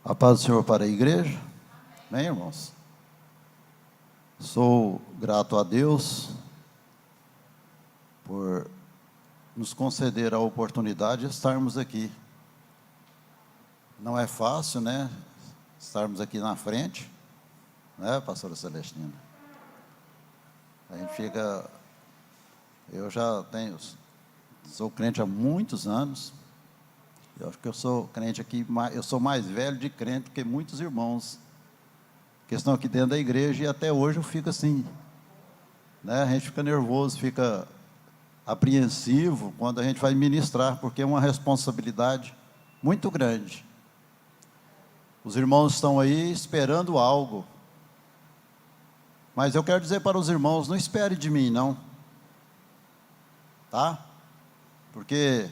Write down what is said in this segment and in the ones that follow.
A paz do Senhor para a igreja. Amém, irmãos? Sou grato a Deus por nos conceder a oportunidade de estarmos aqui. Não é fácil, né? Estarmos aqui na frente, né, pastora Celestina? A gente fica... Eu já sou crente há muitos anos. Eu acho que eu sou crente aqui, eu sou mais velho de crente que muitos irmãos que estão aqui dentro da igreja, e até hoje eu fico assim, né? A gente fica nervoso, fica apreensivo quando a gente vai ministrar, porque é uma responsabilidade muito grande. Os irmãos estão aí esperando algo, mas eu quero dizer para os irmãos: não espere de mim, não, tá? Porque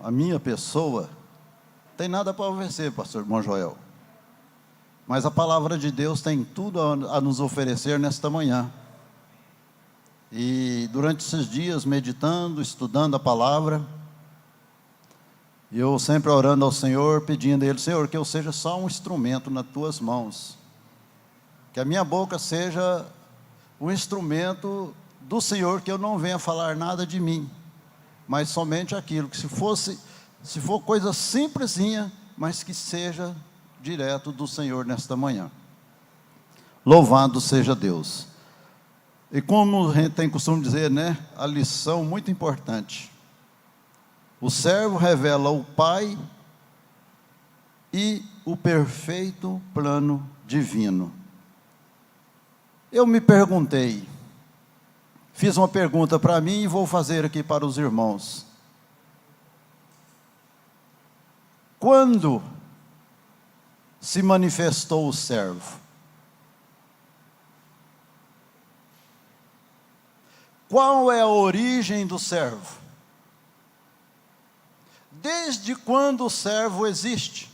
a minha pessoa, não tem nada para oferecer, pastor irmão Joel, mas a palavra de Deus tem tudo a nos oferecer nesta manhã. E durante esses dias, meditando, estudando a palavra, eu sempre orando ao Senhor, pedindo a Ele: Senhor, que eu seja só um instrumento nas Tuas mãos, que a minha boca seja um instrumento do Senhor, que eu não venha falar nada de mim, mas somente aquilo que se for coisa simplesinha, mas que seja direto do Senhor nesta manhã. Louvado seja Deus. E como a gente tem costume dizer, né, a lição muito importante: o servo revela o Pai e o perfeito plano divino. Eu me perguntei, fiz uma pergunta para mim e vou fazer aqui para os irmãos: quando se manifestou o servo? Qual é a origem do servo? Desde quando o servo existe?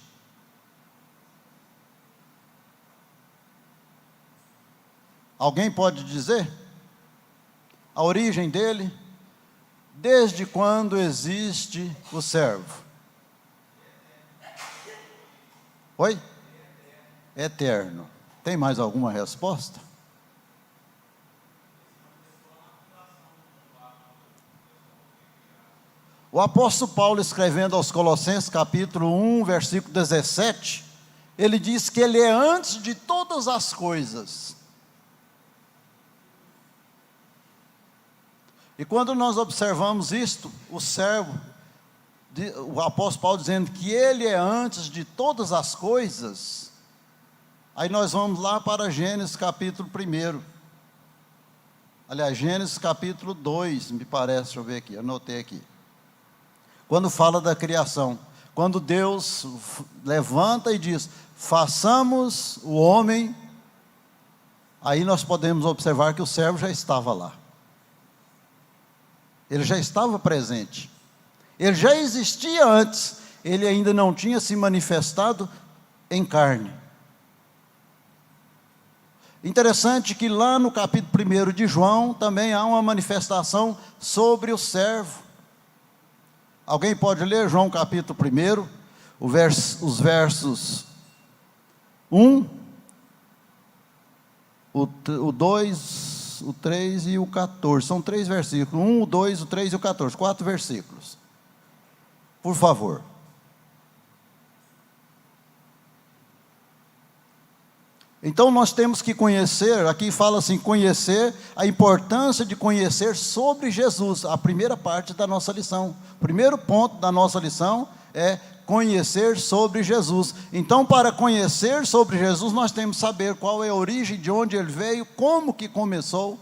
Alguém pode dizer a origem dele? Desde quando existe o servo? Oi? Eterno. Tem mais alguma resposta? O apóstolo Paulo, escrevendo aos Colossenses, capítulo 1, versículo 17, ele diz que ele é antes de todas as coisas. E quando nós observamos isto, o servo, o apóstolo Paulo dizendo que ele é antes de todas as coisas, aí nós vamos lá para Gênesis capítulo 1. Aliás, Gênesis capítulo 2, me parece, deixa eu ver aqui, anotei aqui. Quando fala da criação, quando Deus levanta e diz: façamos o homem, aí nós podemos observar que o servo já estava lá. Ele já estava presente. Ele já existia antes, ele ainda não tinha se manifestado em carne. Interessante que lá no capítulo 1 de João, também há uma manifestação sobre o servo. Alguém pode ler João capítulo 1, os versos 1, o 2, o 3 e o 14. São 3 versículos: 1, o 2, o 3 e o 14, 4 versículos. Por favor. Então nós temos que conhecer, aqui fala assim, conhecer, a importância de conhecer sobre Jesus, a primeira parte da nossa lição. O primeiro ponto da nossa lição é conhecer sobre Jesus. Então, para conhecer sobre Jesus, nós temos que saber qual é a origem, de onde ele veio, como que começou.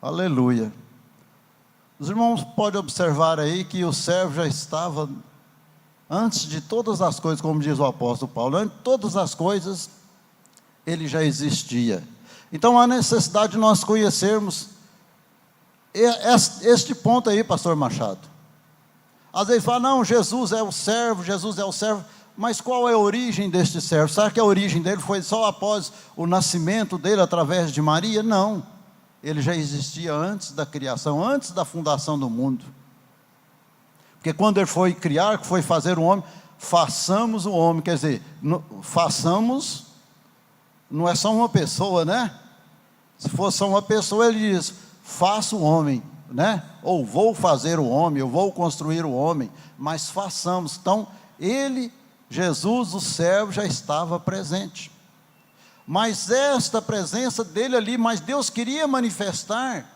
Aleluia. Os irmãos podem observar aí que o servo já estava antes de todas as coisas, como diz o apóstolo Paulo. Antes de todas as coisas, ele já existia. Então há necessidade de nós conhecermos este ponto aí, pastor Machado. Às vezes fala, não, Jesus é o servo, mas qual é a origem deste servo? Será que a origem dele foi só após o nascimento dele, através de Maria? Não, ele já existia antes da criação, antes da fundação do mundo. Porque quando ele foi criar, que foi fazer o homem, façamos o homem, quer dizer, façamos, não é só uma pessoa, né? Se fosse só uma pessoa, ele diz, faça o homem, né? Ou vou fazer o homem, eu vou construir o homem, mas façamos. Então, ele, Jesus, o servo, já estava presente. Mas esta presença dele ali, mas Deus queria manifestar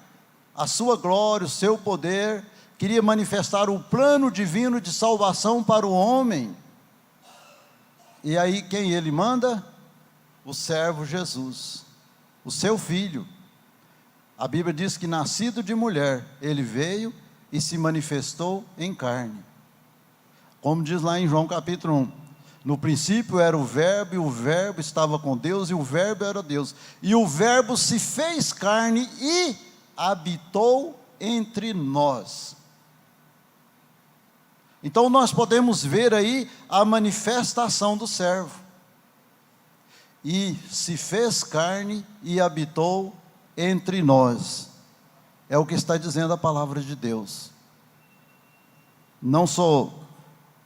a sua glória, o seu poder, queria manifestar o plano divino de salvação para o homem. E aí quem ele manda? O servo Jesus, o seu filho. A Bíblia diz que nascido de mulher, ele veio e se manifestou em carne. Como diz lá em João capítulo 1, no princípio era o verbo, e o verbo estava com Deus, e o verbo era Deus. E o verbo se fez carne e habitou entre nós. Então nós podemos ver aí a manifestação do servo. E se fez carne e habitou entre nós. É o que está dizendo a palavra de Deus. Não sou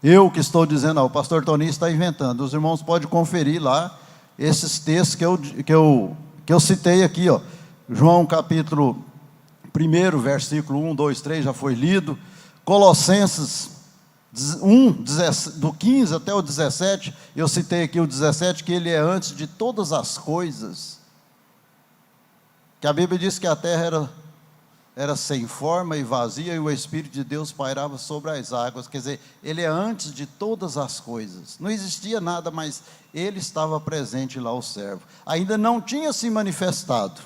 eu que estou dizendo, não, o pastor Toninho está inventando. Os irmãos podem conferir lá esses textos que eu citei aqui, ó. João capítulo 1, versículo 1, 2, 3, já foi lido. Colossenses 1, do 15 até o 17, eu citei aqui o 17, que ele é antes de todas as coisas. Que a Bíblia diz que a terra era sem forma e vazia, e o Espírito de Deus pairava sobre as águas. Quer dizer, ele é antes de todas as coisas. Não existia nada, mas ele estava presente lá, o servo. Ainda não tinha se manifestado.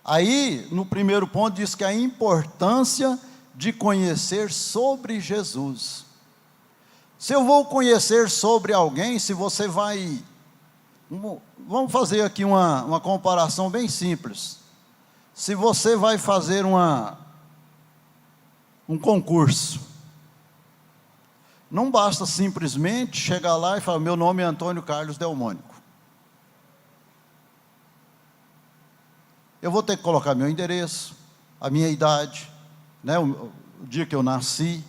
Aí, no primeiro ponto, diz que a importância de conhecer sobre Jesus. Se eu vou conhecer sobre alguém, se você vai... Vamos fazer aqui uma comparação bem simples. Se você vai fazer um concurso, não basta simplesmente chegar lá e falar, meu nome é Antônio Carlos Delmônico. Eu vou ter que colocar meu endereço, a minha idade, né, o dia que eu nasci,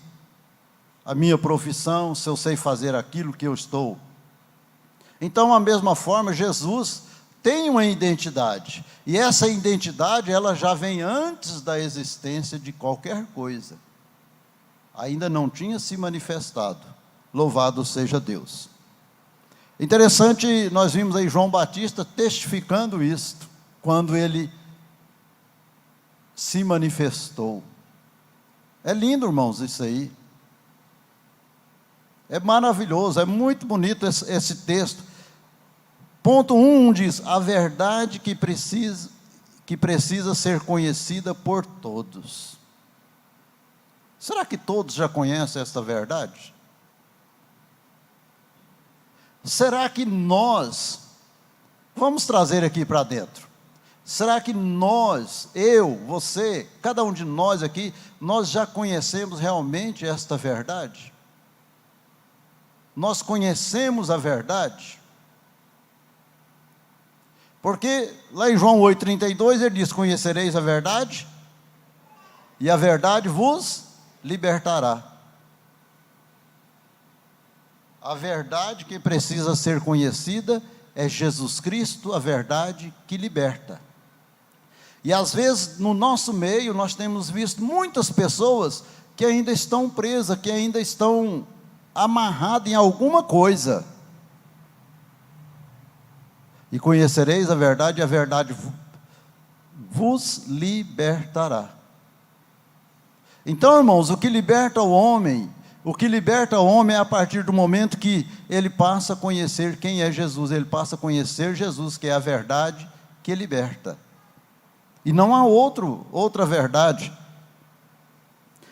a minha profissão, se eu sei fazer aquilo que eu estou. Então, da mesma forma, Jesus tem uma identidade, e essa identidade, ela já vem antes da existência de qualquer coisa. Ainda não tinha se manifestado. Louvado seja Deus. Interessante, nós vimos aí João Batista testificando isto, quando ele se manifestou. É lindo, irmãos, isso aí. É maravilhoso, é muito bonito esse texto. Ponto 1 diz, a verdade que precisa ser conhecida por todos. Será que todos já conhecem esta verdade? Será que nós, vamos trazer aqui para dentro, será que nós, eu, você, cada um de nós aqui, nós já conhecemos realmente esta verdade? Nós conhecemos a verdade? Porque lá em João 8,32 ele diz, conhecereis a verdade, e a verdade vos libertará. A verdade que precisa ser conhecida é Jesus Cristo, a verdade que liberta. E às vezes no nosso meio nós temos visto muitas pessoas que ainda estão presas, que ainda estão amarradas em alguma coisa. E conhecereis a verdade, e a verdade vos libertará. Então, irmãos, o que liberta o homem é a partir do momento que ele passa a conhecer quem é Jesus, ele passa a conhecer Jesus, que é a verdade que liberta. E não há outra verdade.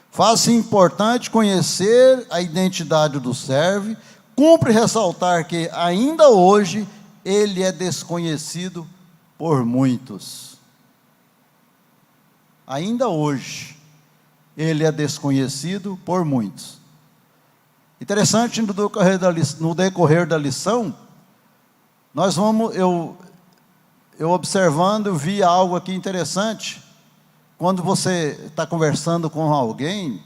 Faz-se importante conhecer a identidade do servo, cumpre ressaltar que ainda hoje ele é desconhecido por muitos. Ainda hoje, ele é desconhecido por muitos. Interessante, no decorrer da lição, eu observando, vi algo aqui interessante. Quando você está conversando com alguém,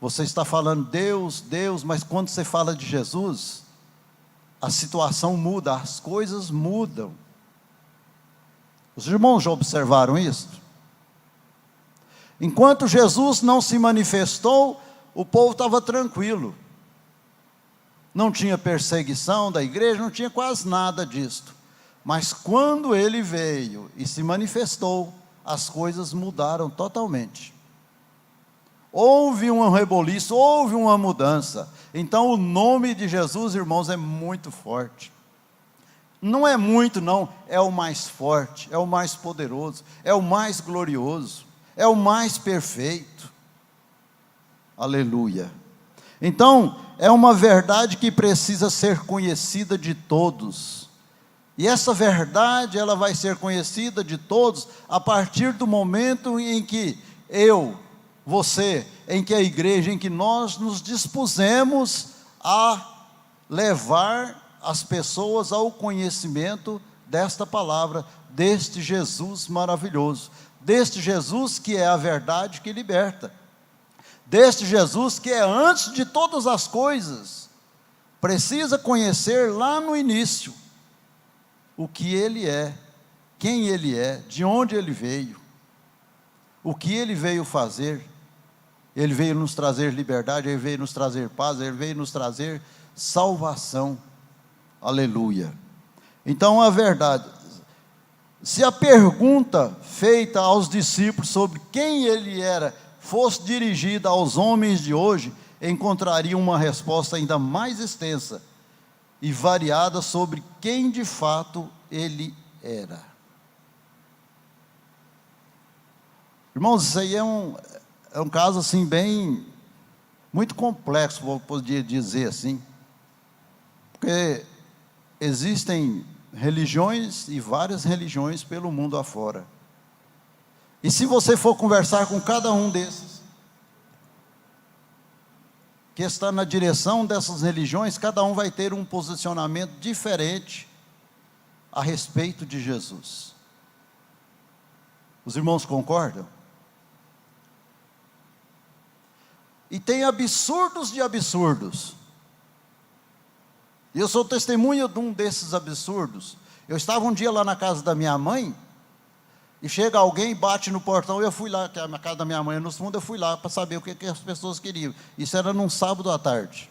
você está falando Deus, Deus, mas quando você fala de Jesus, a situação muda, as coisas mudam. Os irmãos já observaram isso? Enquanto Jesus não se manifestou, o povo estava tranquilo. Não tinha perseguição da igreja, não tinha quase nada disso. Mas quando ele veio e se manifestou, as coisas mudaram totalmente. Houve um reboliço, houve uma mudança. Então o nome de Jesus, irmãos, é muito forte. Não é muito não, é o mais forte, é o mais poderoso, é o mais glorioso, é o mais perfeito. Aleluia. Então, é uma verdade que precisa ser conhecida de todos. E essa verdade, ela vai ser conhecida de todos a partir do momento em que você, em que a igreja, em que nós nos dispusemos a levar as pessoas ao conhecimento desta palavra, deste Jesus maravilhoso, deste Jesus que é a verdade que liberta, deste Jesus que é antes de todas as coisas. Precisa conhecer lá no início o que ele é, quem ele é, de onde ele veio, o que ele veio fazer. Ele veio nos trazer liberdade, ele veio nos trazer paz, ele veio nos trazer salvação. Aleluia. Então a verdade, se a pergunta feita aos discípulos sobre quem ele era fosse dirigida aos homens de hoje, encontraria uma resposta ainda mais extensa e variada sobre quem de fato ele era. Irmãos, isso aí é um caso assim bem, muito complexo, vou poder dizer assim, porque existem religiões e várias religiões pelo mundo afora. E se você for conversar com cada um desses, que está na direção dessas religiões, cada um vai ter um posicionamento diferente a respeito de Jesus. Os irmãos concordam? E tem absurdos de absurdos. E eu sou testemunha de um desses absurdos. Eu estava um dia lá na casa da minha mãe, e chega alguém, bate no portão, eu fui lá, que a casa da minha mãe é no fundo, eu fui lá para saber o que as pessoas queriam. Isso era num sábado à tarde.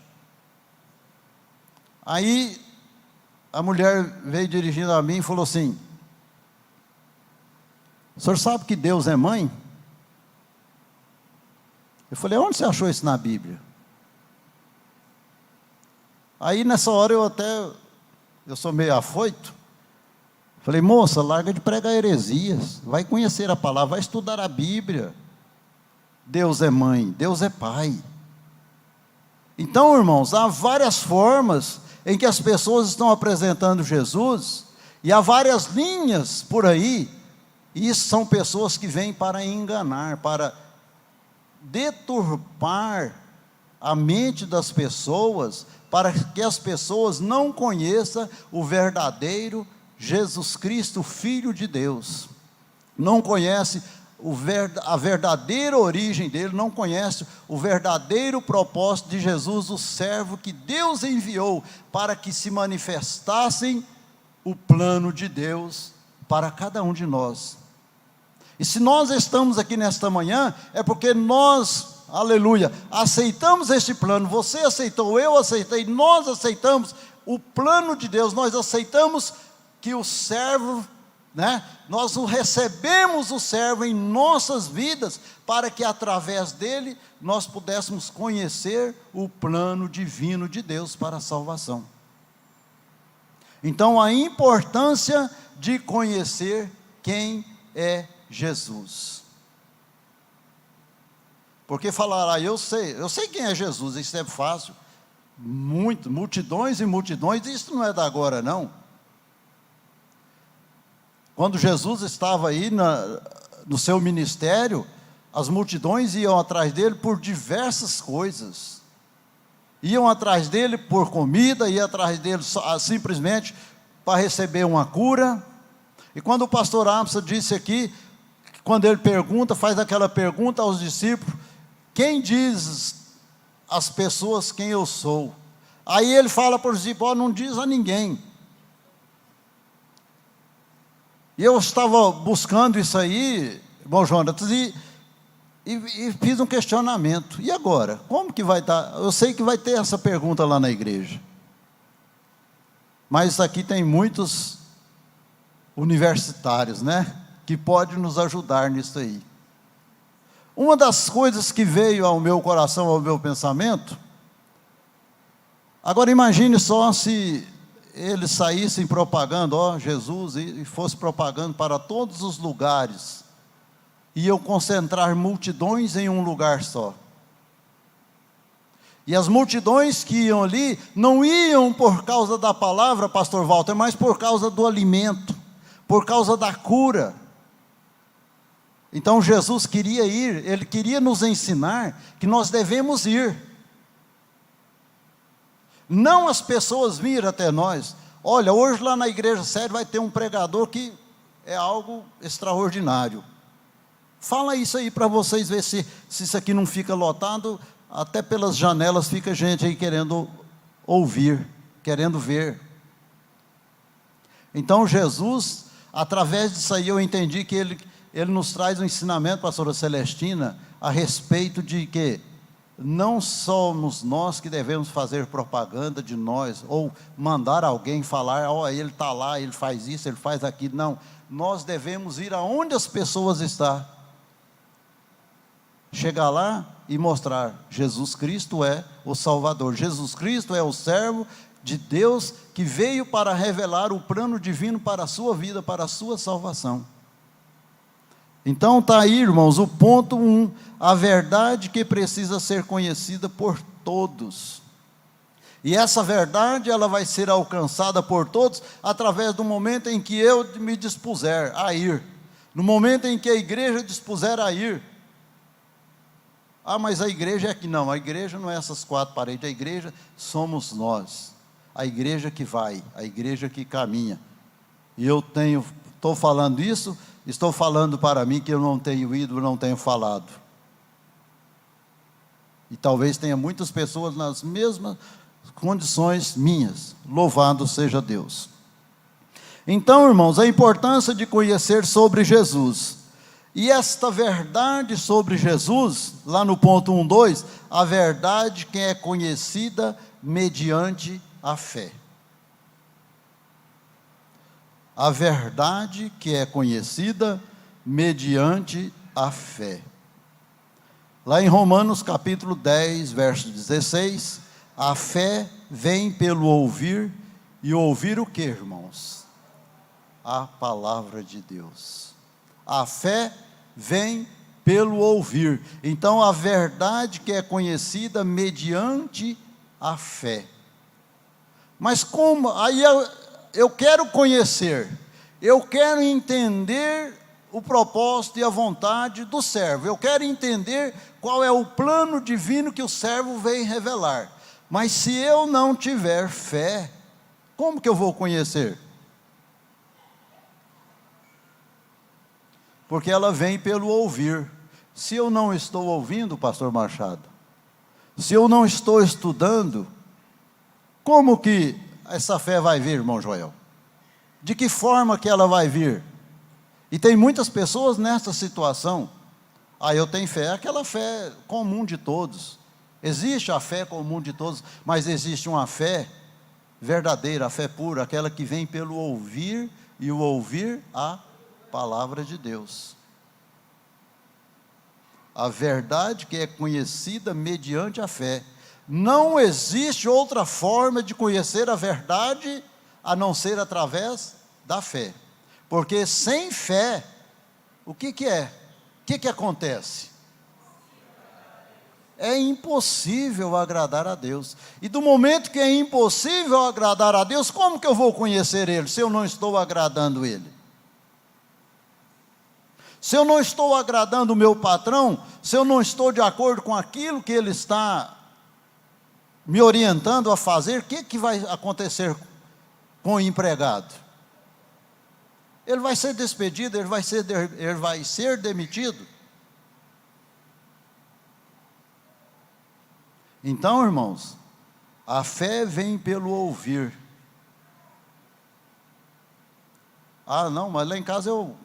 Aí, a mulher veio dirigindo a mim e falou assim: o senhor sabe que Deus é mãe? Eu falei: onde você achou isso na Bíblia? Aí nessa hora eu sou meio afoito. Falei: moça, larga de pregar heresias, vai conhecer a palavra, vai estudar a Bíblia. Deus é mãe, Deus é pai. Então, irmãos, há várias formas em que as pessoas estão apresentando Jesus, e há várias linhas por aí, e isso são pessoas que vêm para enganar, para deturpar a mente das pessoas, para que as pessoas não conheçam o verdadeiro Jesus Cristo, Filho de Deus. Não conhece a verdadeira origem dele, não conhece o verdadeiro propósito de Jesus, o servo que Deus enviou para que se manifestassem o plano de Deus para cada um de nós. E se nós estamos aqui nesta manhã, é porque nós, aleluia, aceitamos este plano. Você aceitou, eu aceitei, nós aceitamos o plano de Deus. Nós aceitamos que o servo, nós recebemos o servo em nossas vidas, para que através dele nós pudéssemos conhecer o plano divino de Deus para a salvação. Então, a importância de conhecer quem é Jesus. Porque falar: eu sei quem é Jesus, isso é fácil. Multidões e multidões, isso não é da agora não. Quando Jesus estava aí no seu ministério, as multidões iam atrás dele por diversas coisas. Iam atrás dele por comida, iam atrás dele simplesmente para receber uma cura. E quando o pastor Amsa disse aqui, quando ele faz aquela pergunta aos discípulos: quem diz as pessoas quem eu sou? Aí ele fala para os discípulos: não diz a ninguém. E eu estava buscando isso aí, irmão Jonas, e fiz um questionamento. E agora? Como que vai estar? Eu sei que vai ter essa pergunta lá na igreja. Mas aqui tem muitos universitários, né? Que podem nos ajudar nisso aí. Uma das coisas que veio ao meu coração, ao meu pensamento, agora imagine só se eles saíssem propagando, Jesus, e fosse propagando para todos os lugares, iam concentrar multidões em um lugar só. E as multidões que iam ali, não iam por causa da palavra, pastor Walter, mas por causa do alimento, por causa da cura. Então Jesus queria ir, Ele queria nos ensinar que nós devemos ir. Não as pessoas vir até nós. Olha, hoje lá na igreja sede vai ter um pregador que é algo extraordinário. Fala isso aí para vocês ver se isso aqui não fica lotado. Até pelas janelas fica gente aí querendo ouvir, querendo ver. Então Jesus, através disso aí eu entendi que ele nos traz um ensinamento, pastora Celestina, a respeito de que não somos nós que devemos fazer propaganda de nós, ou mandar alguém falar, ele está lá, ele faz isso, ele faz aquilo. Não, nós devemos ir aonde as pessoas estão. Chegar lá e mostrar: Jesus Cristo é o Salvador, Jesus Cristo é o servo de Deus, que veio para revelar o plano divino para a sua vida, para a sua salvação. Então está aí, irmãos, o ponto 1, a verdade que precisa ser conhecida por todos. E essa verdade, ela vai ser alcançada por todos, através do momento em que eu me dispuser a ir, no momento em que a igreja dispuser a ir. Mas a igreja é aqui. Não, a igreja não é essas 4 paredes, a igreja somos nós, a igreja que vai, a igreja que caminha. E eu estou falando isso, estou falando para mim que eu não tenho ido, não tenho falado. E talvez tenha muitas pessoas nas mesmas condições minhas. Louvado seja Deus. Então, irmãos, a importância de conhecer sobre Jesus. E esta verdade sobre Jesus, lá no ponto 1.2, a verdade que é conhecida mediante a fé. A verdade que é conhecida mediante a fé. Lá em Romanos capítulo 10, verso 16, a fé vem pelo ouvir, e ouvir o que, irmãos? A palavra de Deus. A fé vem pelo ouvir. Então a verdade que é conhecida mediante a fé. Mas como? Aí eu quero conhecer, eu quero entender o propósito e a vontade do servo, eu quero entender qual é o plano divino que o servo vem revelar. Mas se eu não tiver fé, como que eu vou conhecer? Porque ela vem pelo ouvir. Se eu não estou ouvindo, pastor Machado, se eu não estou estudando, como que essa fé vai vir, irmão Joel? De que forma que ela vai vir? E tem muitas pessoas nessa situação. Eu tenho fé, aquela fé comum de todos. Existe a fé comum de todos, mas existe uma fé verdadeira, a fé pura, aquela que vem pelo ouvir, e o ouvir a palavra de Deus. A verdade que é conhecida mediante a fé. Não existe outra forma de conhecer a verdade a não ser através da fé. Porque sem fé, o que é? O que acontece? É impossível agradar a Deus. E do momento que é impossível agradar a Deus, como que eu vou conhecer Ele, se eu não estou agradando Ele? Se eu não estou agradando o meu patrão, se eu não estou de acordo com aquilo que ele está me orientando a fazer, o que vai acontecer com o empregado? Ele vai ser despedido, ele vai ser demitido. Então, irmãos, a fé vem pelo ouvir. Ah, não, mas lá em casa eu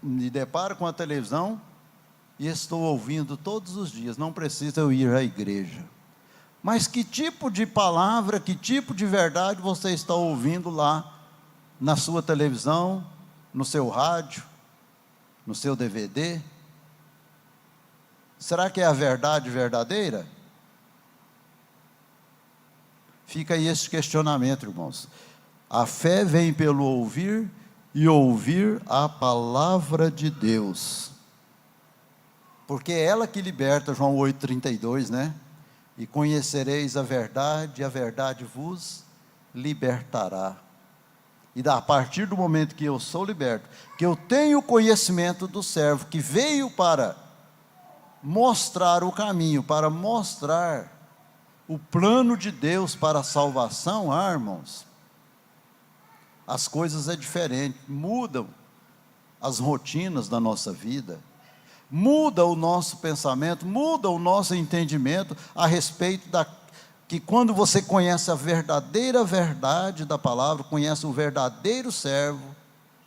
me deparo com a televisão e estou ouvindo todos os dias, não precisa eu ir à igreja. Mas que tipo de palavra, que tipo de verdade você está ouvindo lá na sua televisão, no seu rádio, no seu DVD? Será que é a verdade verdadeira? Fica aí esse questionamento, irmãos. A fé vem pelo ouvir e ouvir a palavra de Deus. Porque é ela que liberta, João 8,32, né? E conhecereis a verdade vos libertará. E a partir do momento que eu sou liberto, que eu tenho conhecimento do servo, que veio para mostrar o caminho, para mostrar o plano de Deus para a salvação, irmãos, as coisas é diferente, mudam as rotinas da nossa vida, muda o nosso pensamento, muda o nosso entendimento a respeito que quando você conhece a verdadeira verdade da palavra, conhece o verdadeiro servo,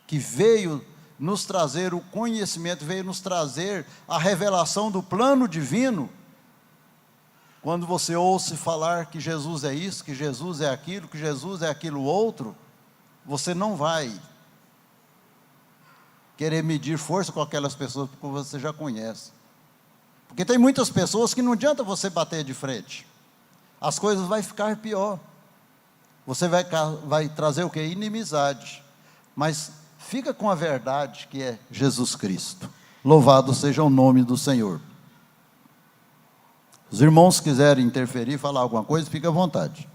que veio nos trazer o conhecimento, veio nos trazer a revelação do plano divino. Quando você ouça falar que Jesus é isso, que Jesus é aquilo, que Jesus é aquilo outro, você não vai querer medir força com aquelas pessoas, porque você já conhece. Porque tem muitas pessoas que não adianta você bater de frente, as coisas vão ficar pior. Você vai trazer o que? Inimizade. Mas fica com a verdade que é Jesus Cristo. Louvado seja o nome do Senhor. Os irmãos quiserem interferir, falar alguma coisa, fica à vontade.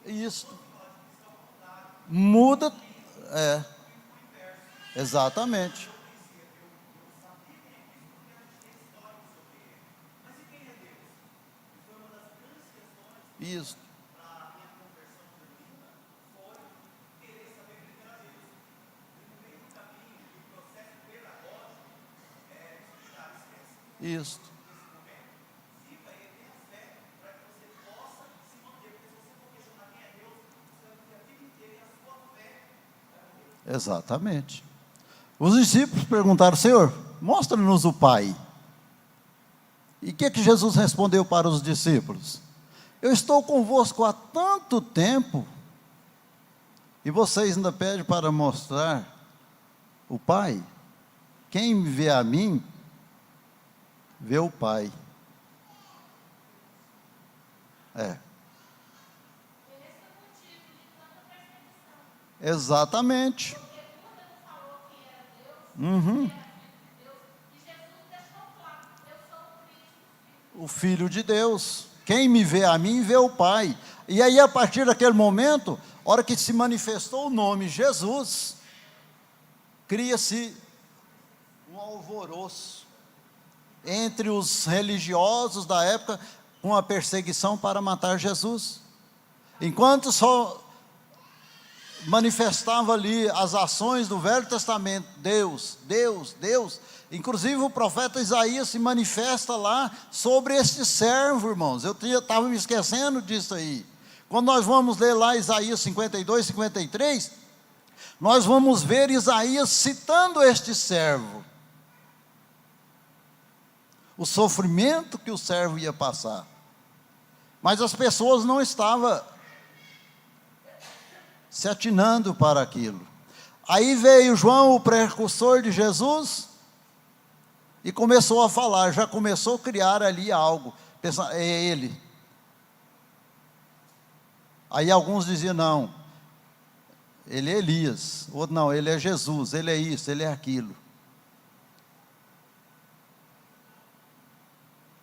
Isso muda, exatamente. Isso. Isso. Exatamente. Os discípulos perguntaram: Senhor, mostra-nos o Pai. E o que Jesus respondeu para os discípulos? Eu estou convosco há tanto tempo, e vocês ainda pedem para mostrar o Pai? Quem me vê a mim, vê o Pai. Exatamente. O Filho de Deus. Quem me vê a mim, vê o Pai. E aí, a partir daquele momento, a hora que se manifestou o nome Jesus, cria-se um alvoroço entre os religiosos da época, com a perseguição para matar Jesus. Enquanto só manifestava ali as ações do Velho Testamento, Deus, Deus, Deus. Inclusive o profeta Isaías se manifesta lá sobre este servo, irmãos. Eu estava me esquecendo disso aí. Quando nós vamos ler lá Isaías 52, 53, nós vamos ver Isaías citando este servo, o sofrimento que o servo ia passar. Mas as pessoas não estavam se atinando para aquilo. Aí veio João, o precursor de Jesus, e começou a falar, já começou a criar ali algo, pensando, é ele. Aí alguns diziam, não, ele é Elias, outro não, ele é Jesus, ele é isso, ele é aquilo.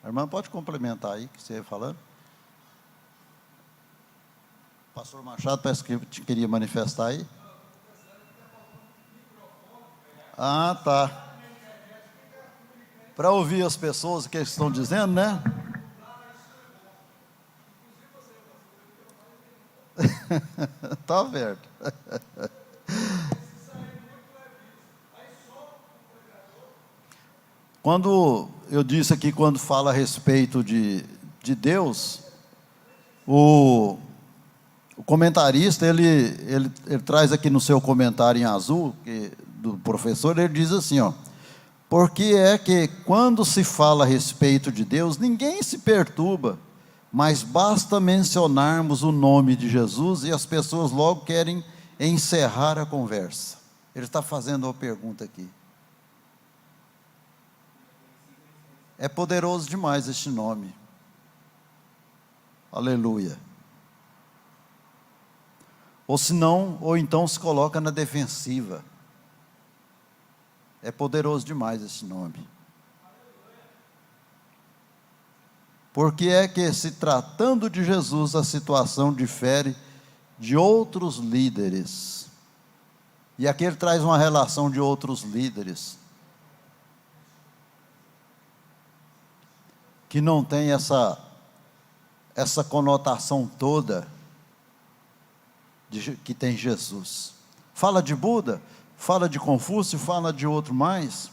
A irmã pode complementar aí, que você ia falando? Pastor Machado, parece que te queria manifestar aí. Ah, tá. Para ouvir as pessoas o que eles estão dizendo, né? Tá vendo? Quando eu disse aqui, quando fala a respeito de Deus, o comentarista, ele traz aqui no seu comentário em azul, do professor, ele diz assim, ó, porque é que quando se fala a respeito de Deus, ninguém se perturba, mas basta mencionarmos o nome de Jesus e as pessoas logo querem encerrar a conversa. Ele está fazendo uma pergunta aqui. É poderoso demais este nome. Aleluia. Ou então se coloca na defensiva. É poderoso demais esse nome. Porque é que, se tratando de Jesus, a situação difere de outros líderes. E aqui ele traz uma relação de outros líderes, que não tem essa conotação toda que tem Jesus. Fala de Buda, fala de Confúcio, fala de outro mais,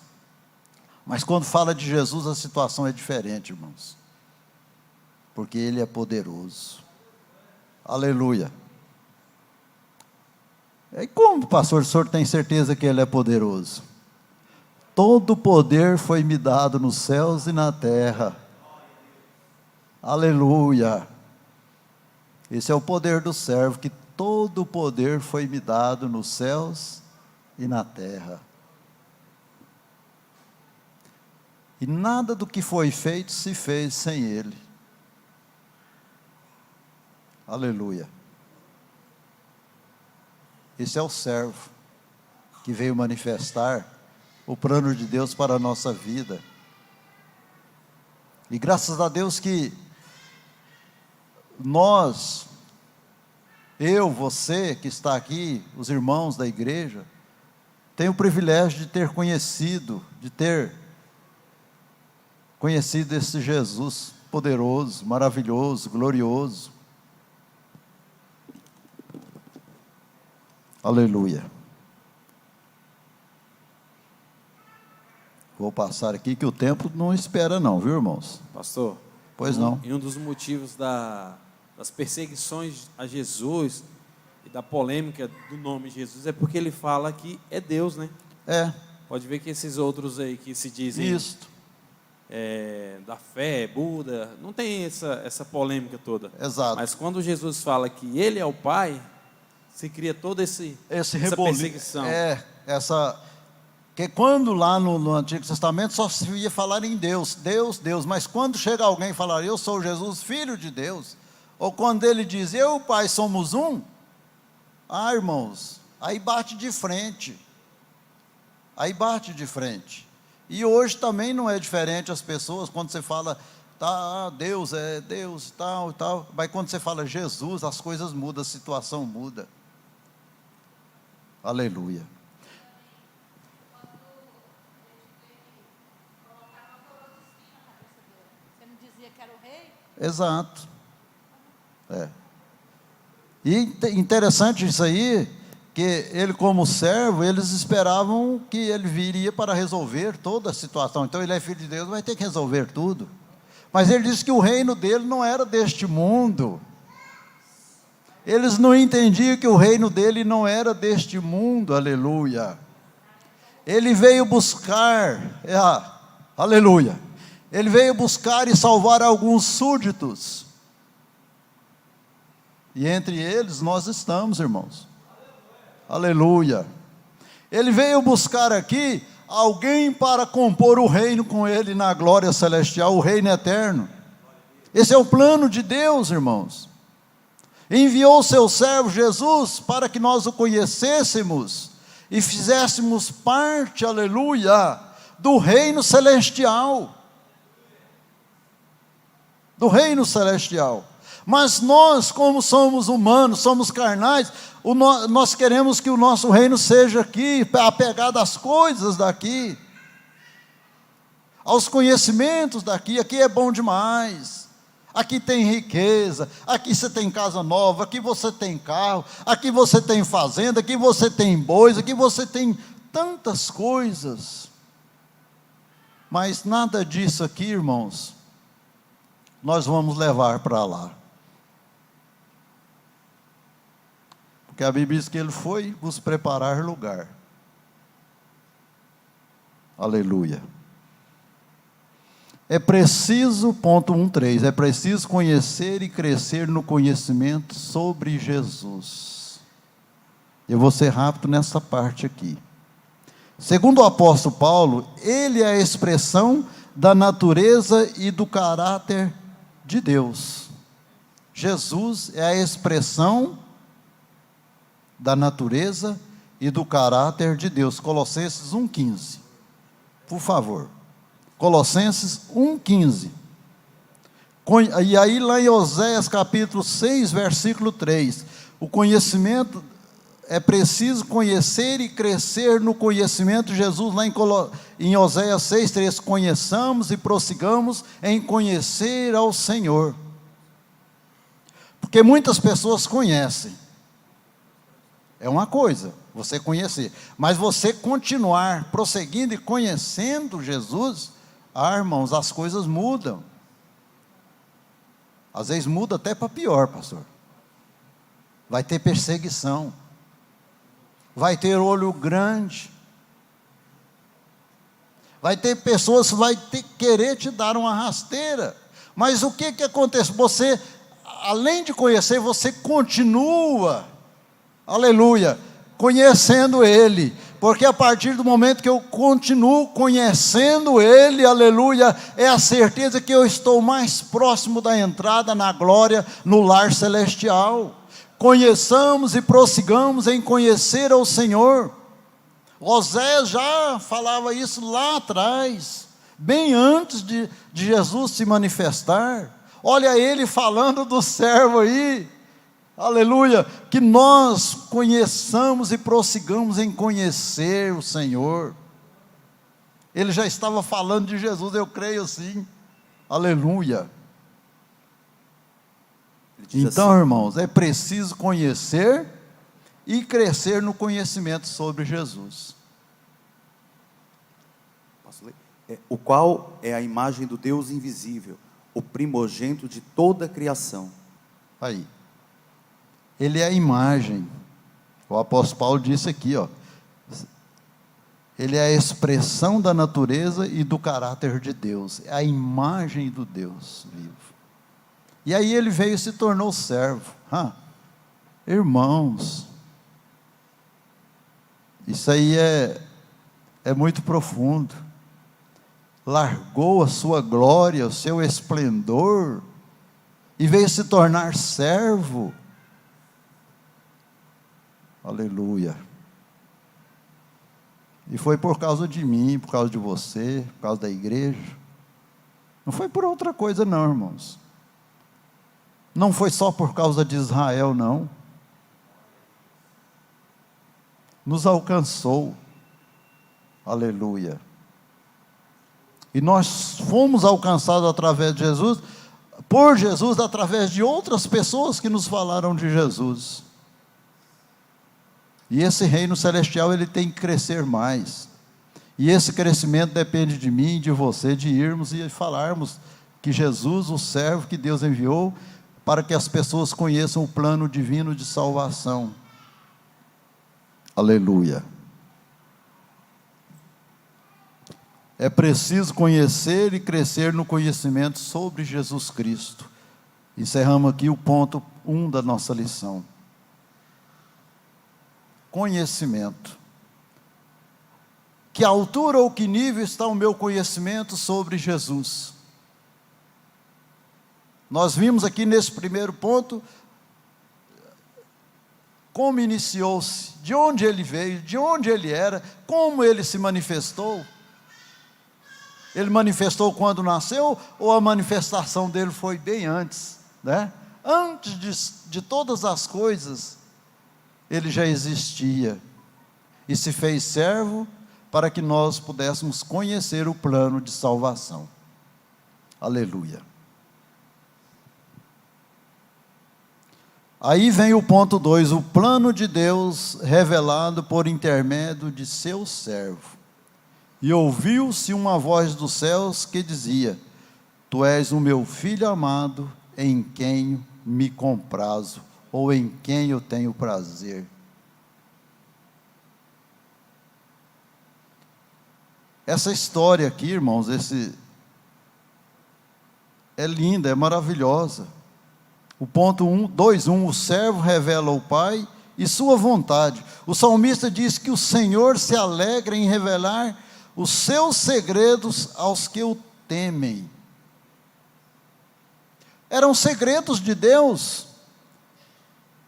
mas quando fala de Jesus a situação é diferente, irmãos, porque Ele é poderoso. Aleluia. E como, pastor, o senhor tem certeza que Ele é poderoso? Todo o poder foi me dado nos céus e na terra. Aleluia. Esse é o poder do servo, que todo o poder foi me dado nos céus e na terra. E nada do que foi feito se fez sem Ele. Aleluia. Esse é o servo que veio manifestar o plano de Deus para a nossa vida. E graças a Deus que nós, eu, você que está aqui, os irmãos da igreja, tem o privilégio de ter conhecido esse Jesus poderoso, maravilhoso, glorioso. Aleluia. Vou passar aqui que o tempo não espera não, viu, irmãos? Pastor. Pois não. E um dos motivos das perseguições a Jesus e da polêmica do nome Jesus é porque ele fala que é Deus, né? É. Pode ver que esses outros aí que se dizem da fé, Buda, não tem essa polêmica toda. Exato. Mas quando Jesus fala que Ele é o Pai, se cria todo essa perseguição. Que quando lá no Antigo Testamento só se ia falar em Deus, Deus, Deus, mas quando chega alguém e falar, eu sou Jesus, Filho de Deus, ou quando ele diz, eu e o Pai somos um, irmãos, aí bate de frente, e hoje também não é diferente as pessoas, quando você fala, Deus é Deus, tal e tal, mas quando você fala Jesus, as coisas mudam, a situação muda. Aleluia. Exato. E interessante isso aí, que ele como servo, eles esperavam que ele viria para resolver toda a situação. Então ele é filho de Deus, vai ter que resolver tudo. Mas ele disse que o reino dele não era deste mundo. Eles não entendiam que o reino dele não era deste mundo, aleluia. Ele veio buscar, aleluia. Ele veio buscar e salvar alguns súditos. E entre eles nós estamos, irmãos. Aleluia. Ele veio buscar aqui alguém para compor o reino com ele na glória celestial, o reino eterno. Esse é o plano de Deus, irmãos. Enviou o seu servo Jesus para que nós o conhecêssemos e fizéssemos parte, aleluia, do reino celestial. Do reino celestial. Mas nós, como somos humanos, somos carnais, nós queremos que o nosso reino seja aqui, apegado às coisas daqui, aos conhecimentos daqui. Aqui é bom demais, aqui tem riqueza, aqui você tem casa nova, aqui você tem carro, aqui você tem fazenda, aqui você tem bois, aqui você tem tantas coisas. Mas nada disso aqui, irmãos, nós vamos levar para lá. Porque a Bíblia diz que ele foi vos preparar lugar. Aleluia. É preciso, ponto 1.3, é preciso conhecer e crescer no conhecimento sobre Jesus. Eu vou ser rápido nessa parte aqui. Segundo o apóstolo Paulo, ele é a expressão da natureza e do caráter de Deus. Jesus é a expressão da natureza e do caráter de Deus. Colossenses 1,15. Por favor. Colossenses 1,15. E aí lá em Oséias capítulo 6, versículo 3. O conhecimento, é preciso conhecer e crescer no conhecimento de Jesus. Lá em Oséias 6, 3. Conheçamos e prossigamos em conhecer ao Senhor. Porque muitas pessoas conhecem. É uma coisa, você conhecer, mas você continuar prosseguindo e conhecendo Jesus, irmãos, as coisas mudam. Às vezes muda até para pior, pastor. Vai ter perseguição, vai ter olho grande, vai ter pessoas que vai querer te dar uma rasteira. Mas o que acontece? Você, além de conhecer, você continua, aleluia, conhecendo Ele, porque a partir do momento que eu continuo conhecendo Ele, aleluia, é a certeza que eu estou mais próximo da entrada na glória, no lar celestial. Conheçamos e prossigamos em conhecer ao Senhor. Oséias já falava isso lá atrás, bem antes de Jesus se manifestar. Olha ele falando do servo aí, aleluia, que nós conheçamos e prossigamos em conhecer o Senhor. Ele já estava falando de Jesus, eu creio sim, aleluia. Então, assim, irmãos, é preciso conhecer e crescer no conhecimento sobre Jesus. Posso ler? O qual é a imagem do Deus invisível, o primogênito de toda a criação. Aí. Ele é a imagem. O apóstolo Paulo disse aqui, ó. Ele é a expressão da natureza e do caráter de Deus. É a imagem do Deus vivo. E aí ele veio e se tornou servo. Irmãos, isso aí é muito profundo. Largou a sua glória, o seu esplendor, e veio se tornar servo. Aleluia. E foi por causa de mim, por causa de você, por causa da igreja. Não foi por outra coisa não, irmãos. Não foi só por causa de Israel, não. Nos alcançou. Aleluia. E nós fomos alcançados através de Jesus, por Jesus, através de outras pessoas que nos falaram de Jesus. E esse reino celestial, ele tem que crescer mais. E esse crescimento depende de mim e de você, de irmos e falarmos que Jesus, o servo que Deus enviou, para que as pessoas conheçam o plano divino de salvação. Aleluia. É preciso conhecer e crescer no conhecimento sobre Jesus Cristo. Encerramos aqui o ponto 1 da nossa lição. Conhecimento. Que altura ou que nível está o meu conhecimento sobre Jesus? Nós vimos aqui nesse primeiro ponto como iniciou-se, de onde ele veio, de onde ele era, como ele se manifestou. Ele manifestou quando nasceu, ou a manifestação dele foi bem antes, né? Antes de todas as coisas, ele já existia, e se fez servo, para que nós pudéssemos conhecer o plano de salvação. Aleluia. Aí vem o ponto 2, o plano de Deus revelado por intermédio de seu servo. E ouviu-se uma voz dos céus que dizia: Tu és o meu filho amado, em quem me comprazo, ou em quem eu tenho prazer. Essa história aqui, irmãos, é linda, é maravilhosa. O ponto 2:1, o servo revela ao Pai e sua vontade. O salmista diz que o Senhor se alegra em revelar os seus segredos aos que o temem. Eram segredos de Deus,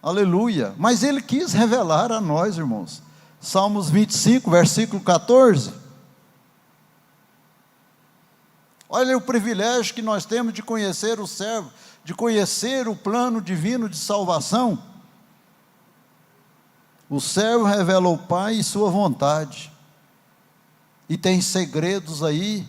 aleluia, mas Ele quis revelar a nós, irmãos. Salmos 25, versículo 14. Olha o privilégio que nós temos de conhecer o servo, de conhecer o plano divino de salvação. O servo revela ao Pai e sua vontade, e tem segredos aí,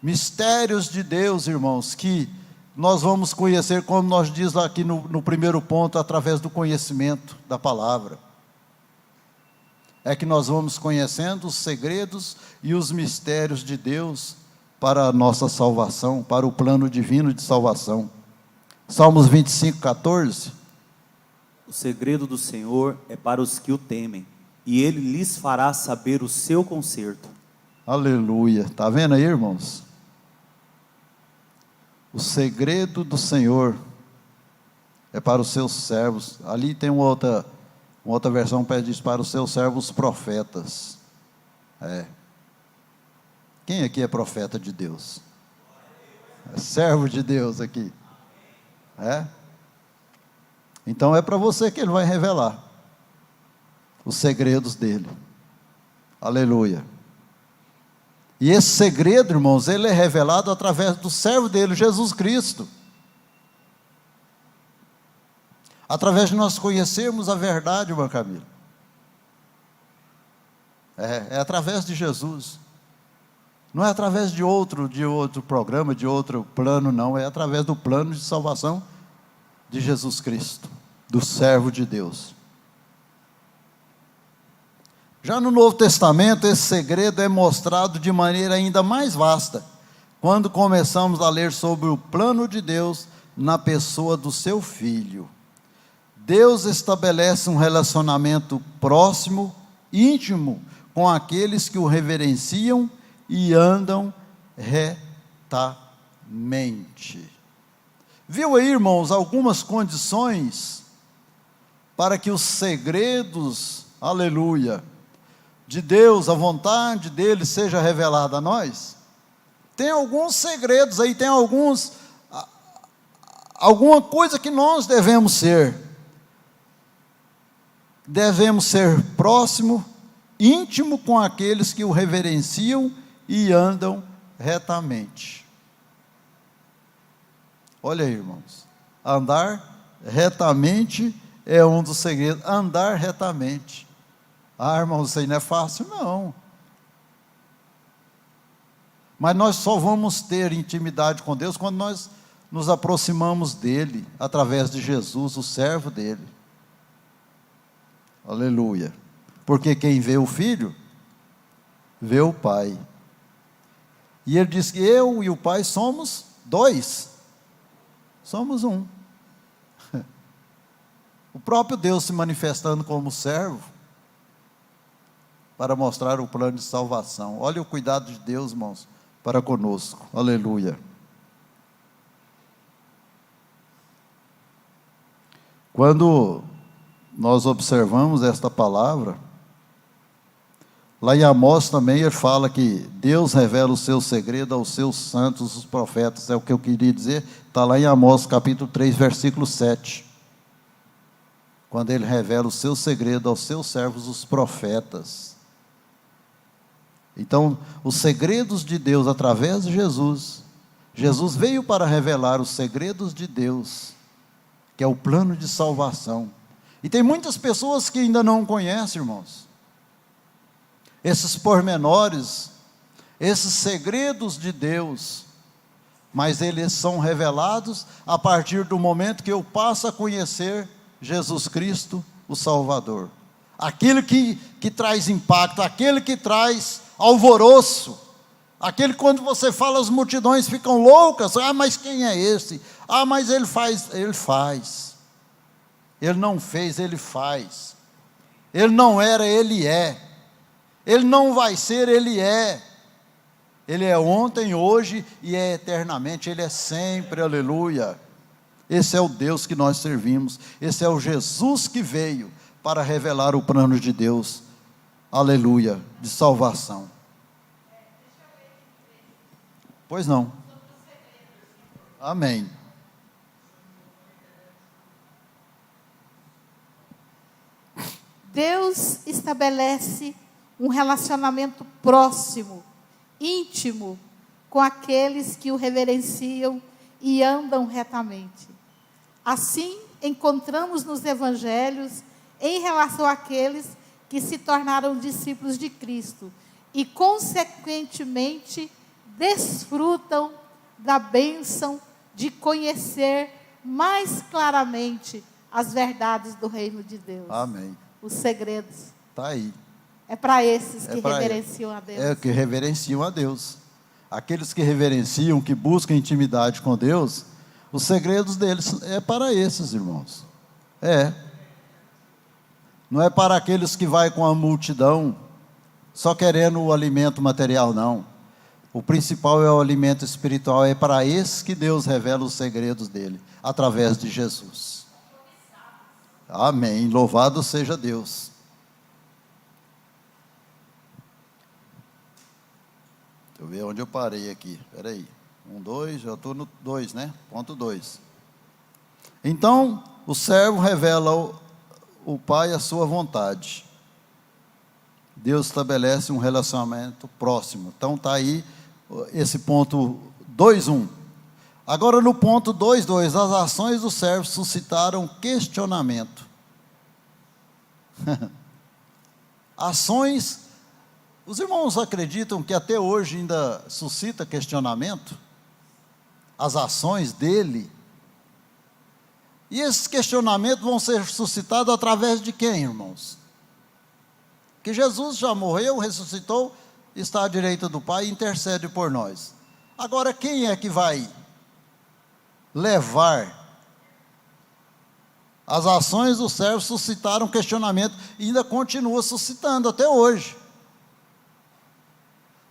mistérios de Deus, irmãos, que nós vamos conhecer, como nós diz aqui no primeiro ponto, através do conhecimento da palavra. É que nós vamos conhecendo os segredos e os mistérios de Deus para a nossa salvação, para o plano divino de salvação. Salmos 25, 14. O segredo do Senhor é para os que o temem, e Ele lhes fará saber o seu conserto. Aleluia. Está vendo aí, irmãos? O segredo do Senhor é para os seus servos. Ali tem uma outra versão que diz para os seus servos profetas. Quem aqui é profeta de Deus? É servo de Deus aqui. Então é para você que Ele vai revelar os segredos dele. Aleluia. E esse segredo, irmãos, ele é revelado através do servo dele, Jesus Cristo. Através de nós conhecermos a verdade, irmã Camila. É através de Jesus. Não é através de outro programa, de outro plano, não. É através do plano de salvação de Jesus Cristo, do servo de Deus. Já no Novo Testamento, esse segredo é mostrado de maneira ainda mais vasta, quando começamos a ler sobre o plano de Deus na pessoa do seu Filho. Deus estabelece um relacionamento próximo, íntimo, com aqueles que o reverenciam e andam retamente. Viu aí, irmãos, algumas condições para que os segredos, aleluia, de Deus, a vontade dele seja revelada a nós? Tem alguns segredos aí, tem alguma coisa que nós devemos ser. Devemos ser próximo, íntimo com aqueles que o reverenciam e andam retamente. Olha aí, irmãos, andar retamente é um dos segredos. Andar retamente. Irmãos, isso aí não é fácil, não. Mas nós só vamos ter intimidade com Deus quando nós nos aproximamos dele, através de Jesus, o servo dele. Aleluia. Porque quem vê o Filho, vê o Pai. E ele diz que eu e o Pai somos dois. Somos um. O próprio Deus se manifestando como servo, para mostrar o plano de salvação. Olha o cuidado de Deus, irmãos, para conosco. Aleluia. Quando nós observamos esta palavra, Lá em Amós também ele fala que Deus revela o seu segredo aos seus santos, os profetas, é o que eu queria dizer, está lá em Amós capítulo 3, versículo 7. Quando ele revela o seu segredo aos seus servos, os profetas. Então, os segredos de Deus através de Jesus. Jesus veio para revelar os segredos de Deus, que é o plano de salvação. E tem muitas pessoas que ainda não conhecem, irmãos, esses pormenores, esses segredos de Deus, mas eles são revelados a partir do momento que eu passo a conhecer Jesus Cristo, o Salvador. Aquele que traz impacto, aquele que traz alvoroço, aquele que quando você fala as multidões ficam loucas. Ah, mas quem é esse? Ah, mas ele faz. Ele faz. Ele não fez, ele faz. Ele não era, ele é. Ele não vai ser, ele é. Ele é ontem, hoje e é eternamente. Ele é sempre, aleluia. Esse é o Deus que nós servimos. Esse é o Jesus que veio para revelar o plano de Deus, aleluia, de salvação. Pois não. Amém. Deus estabelece um relacionamento próximo, íntimo, com aqueles que o reverenciam e andam retamente. Assim, encontramos nos evangelhos, em relação àqueles que se tornaram discípulos de Cristo e, consequentemente, desfrutam da bênção de conhecer mais claramente as verdades do reino de Deus. Amém. Os segredos. Está aí. É para esses que para reverenciam a Deus. É que reverenciam a Deus. Aqueles que reverenciam, que buscam intimidade com Deus, os segredos deles é para esses, irmãos. É. Não é para aqueles que vai com a multidão só querendo o alimento material, não. O principal é o alimento espiritual. É para esses que Deus revela os segredos dele, através de Jesus. Amém. Louvado seja Deus. Deixa eu ver onde eu parei aqui. Espera aí. 1, 2, já estou no 2, né? Ponto 2. Então, o servo revela o Pai a sua vontade. Deus estabelece um relacionamento próximo. Então está aí esse ponto 2.1. Agora no ponto 2.2, as ações do servo suscitaram questionamento. Ações, os irmãos acreditam que até hoje ainda suscita questionamento? As ações dele? E esses questionamentos vão ser suscitados através de quem, irmãos? Que Jesus já morreu, ressuscitou, está à direita do Pai e intercede por nós. Agora, quem é que vai levar? As ações do servo suscitaram questionamento e ainda continua suscitando até hoje.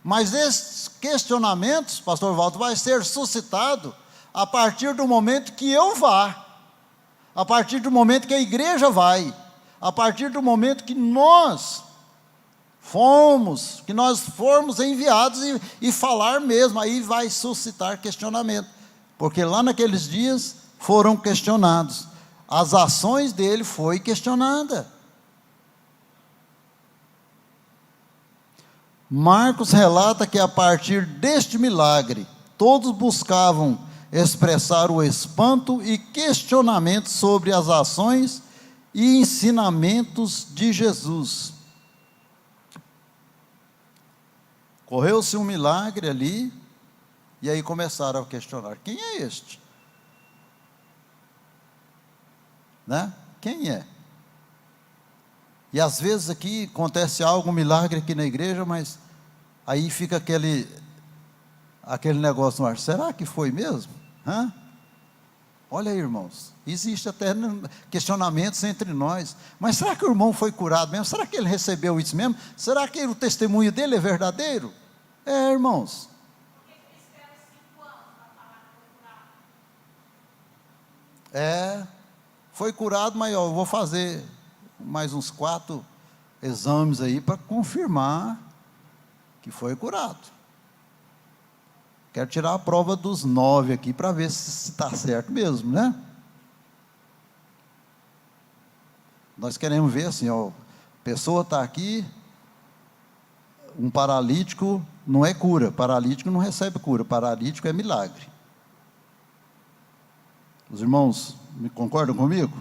Mas esses questionamentos, pastor Walter, vai ser suscitado a partir do momento que eu vá. A partir do momento que a igreja vai, a partir do momento que nós formos enviados e falar mesmo, aí vai suscitar questionamento, porque lá naqueles dias foram questionados, as ações dele foi questionada. Marcos relata que a partir deste milagre, todos buscavam expressar o espanto e questionamento sobre as ações e ensinamentos de Jesus. Correu-se um milagre ali, e aí começaram a questionar: quem é este? Né? Quem é? E às vezes aqui acontece algo, um milagre aqui na igreja, mas aí fica aquele negócio no ar: será que foi mesmo? Hã? Olha aí, irmãos, existe até questionamentos entre nós, mas será que o irmão foi curado mesmo? Será que ele recebeu isso mesmo? Será que o testemunho dele é verdadeiro? É, irmãos. Foi curado, mas eu vou fazer mais uns 4 exames aí para confirmar que foi curado. Quero tirar a prova dos 9 aqui para ver se está certo mesmo, né? Nós queremos ver assim, ó, a pessoa está aqui, um paralítico não é cura, paralítico não recebe cura, paralítico é milagre. Os irmãos me concordam comigo?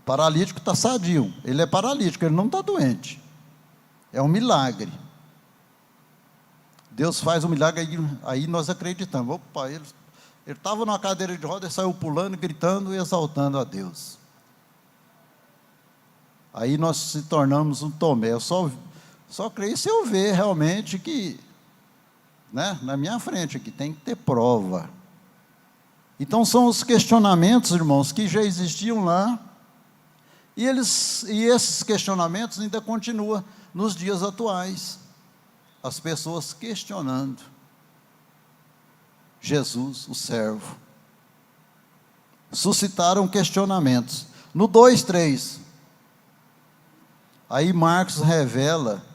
O paralítico está sadio, ele é paralítico, ele não está doente. É um milagre. Deus faz um milagre, aí nós acreditamos. Opa, ele estava numa cadeira de rodas, saiu pulando, gritando e exaltando a Deus. Aí nós se tornamos um Tomé. Eu só creio se eu ver realmente que, né, na minha frente aqui, tem que ter prova. Então são os questionamentos, irmãos, que já existiam lá, e esses questionamentos ainda continuam nos dias atuais. As pessoas questionando Jesus, o servo. Suscitaram questionamentos. No 2:3, aí Marcos revela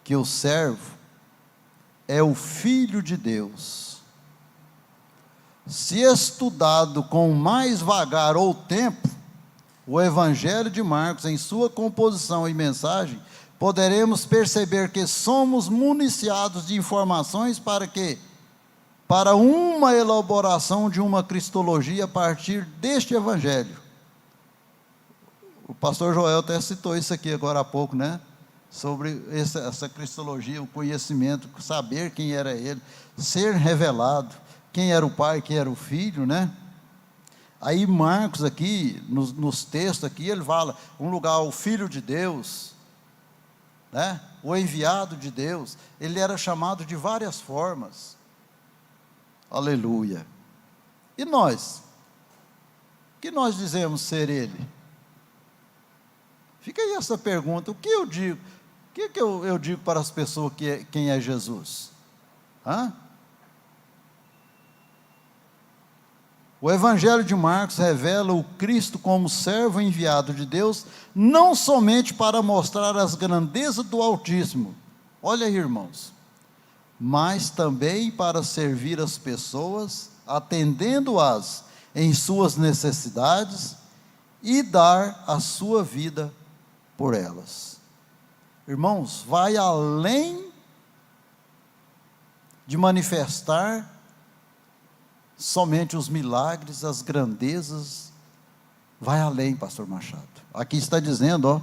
que o servo é o Filho de Deus. Se estudado com mais vagar ou tempo, o Evangelho de Marcos, em sua composição e mensagem, poderemos perceber que somos municiados de informações para uma elaboração de uma cristologia a partir deste Evangelho. O pastor Joel até citou isso aqui agora há pouco, né? Sobre essa cristologia, o conhecimento, saber quem era ele, ser revelado, quem era o pai, quem era o filho, né? Aí Marcos aqui, nos textos aqui, ele fala, um lugar, o Filho de Deus, né? O enviado de Deus. Ele era chamado de várias formas. Aleluia. E nós? O que nós dizemos ser ele? Fica aí essa pergunta. O que eu digo? O que eu digo para as pessoas quem é Jesus? Hã? O Evangelho de Marcos revela o Cristo como servo enviado de Deus, não somente para mostrar as grandezas do Altíssimo, olha aí, irmãos, mas também para servir as pessoas, atendendo-as em suas necessidades e dar a sua vida por elas. Irmãos, vai além de manifestar somente os milagres, as grandezas, vai além, pastor Machado. Aqui está dizendo, ó,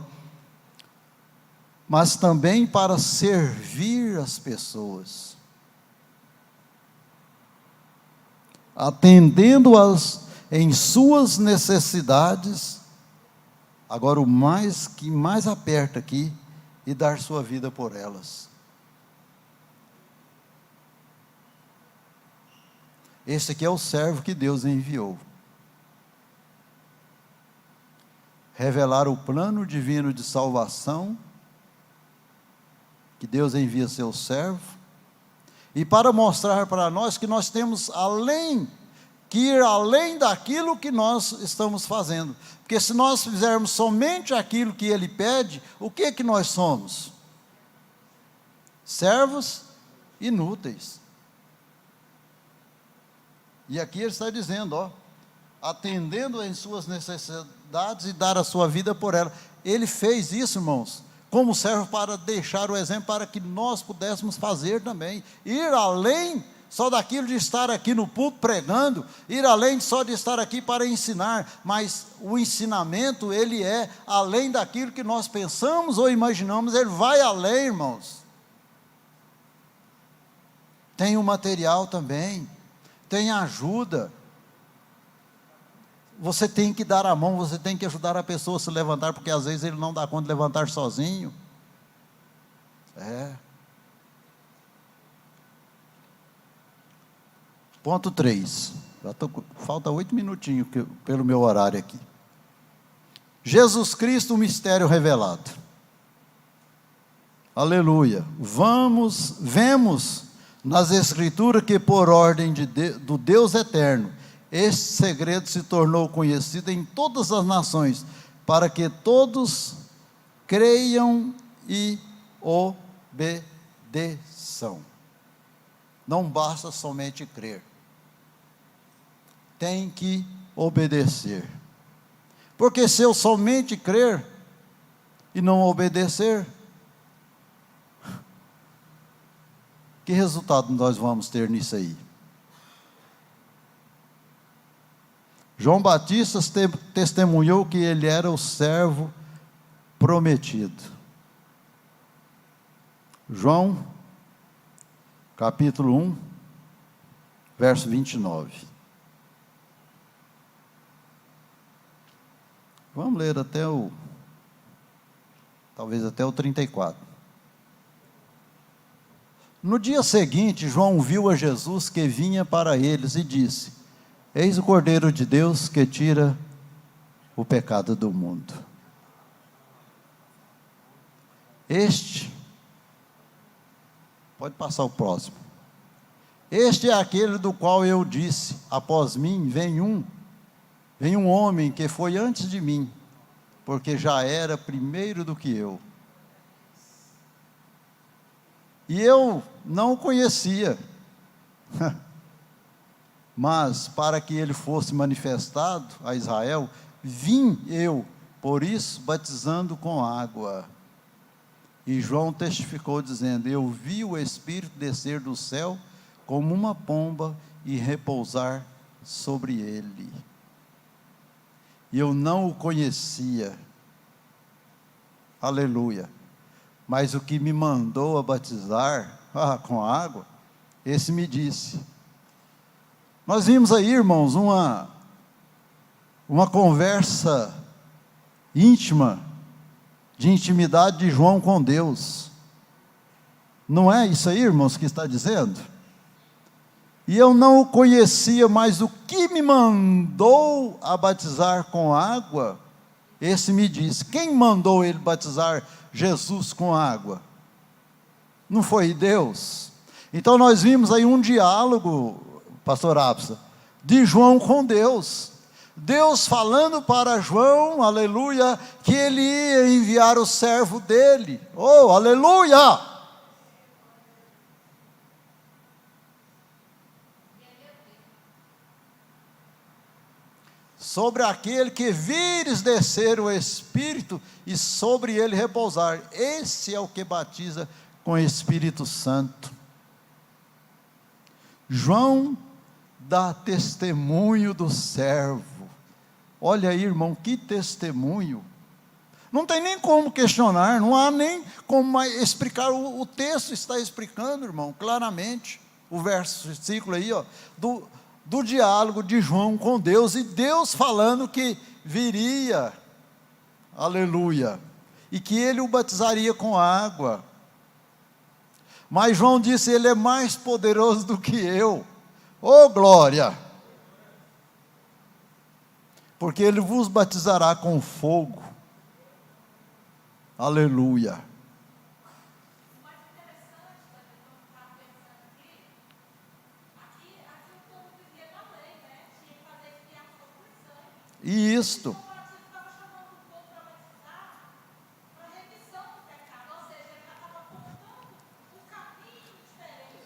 mas também para servir as pessoas, atendendo-as em suas necessidades. Agora o que mais aperta aqui, e dar sua vida por elas. Esse aqui é o servo que Deus enviou. Revelar o plano divino de salvação, que Deus envia seu servo, e para mostrar para nós que nós temos que ir além daquilo que nós estamos fazendo. Porque se nós fizermos somente aquilo que Ele pede, o que nós somos? Servos inúteis. E aqui ele está dizendo, ó, atendendo em suas necessidades e dar a sua vida por ela. Ele fez isso, irmãos, como servo para deixar o exemplo para que nós pudéssemos fazer também. Ir além só daquilo de estar aqui no púlpito pregando, ir além só de estar aqui para ensinar, mas o ensinamento, ele é além daquilo que nós pensamos ou imaginamos, ele vai além, irmãos. Tem o material também, tem ajuda. Você tem que dar a mão, você tem que ajudar a pessoa a se levantar, porque às vezes ele não dá conta de levantar sozinho. Ponto 3. Falta 8 minutinhos pelo meu horário aqui. Jesus Cristo, o mistério revelado. Aleluia. Vemos nas Escrituras que por ordem do Deus eterno, este segredo se tornou conhecido em todas as nações, para que todos creiam e obedeçam. Não basta somente crer, tem que obedecer. Porque se eu somente crer e não obedecer, que resultado nós vamos ter nisso aí? João Batista testemunhou que ele era o servo prometido. João, capítulo 1, verso 29. Vamos ler talvez até o 34. No dia seguinte, João viu a Jesus que vinha para eles e disse: Eis o Cordeiro de Deus que tira o pecado do mundo. Pode passar o próximo. Este é aquele do qual eu disse: após mim vem um homem que foi antes de mim, porque já era primeiro do que eu. E eu não o conhecia, mas para que ele fosse manifestado a Israel, vim eu, por isso, batizando com água. E João testificou dizendo: eu vi o Espírito descer do céu como uma pomba e repousar sobre ele. E eu não o conhecia. Aleluia. Mas o que me mandou a batizar com água, esse me disse. Nós vimos aí, irmãos, uma conversa íntima, de intimidade de João com Deus. Não é isso aí, irmãos, que está dizendo? E eu não o conhecia, mas o que me mandou a batizar com água, esse me disse. Quem mandou ele batizar Jesus com água? Não foi Deus? Então nós vimos aí um diálogo, pastor Absa, de João com Deus. Deus falando para João, aleluia, que ele ia enviar o servo dele. Oh, aleluia! Sobre aquele que vires descer o Espírito e sobre ele repousar. Esse é o que batiza com o Espírito Santo. João dá testemunho do servo. Olha aí, irmão, que testemunho. Não tem nem como questionar, não há nem como explicar. O texto está explicando, irmão, claramente. O versículo aí, ó, do diálogo de João com Deus, e Deus falando que viria, aleluia, e que ele o batizaria com água. Mas João disse: ele é mais poderoso do que eu. Oh, glória! Porque ele vos batizará com fogo. Aleluia. E isto.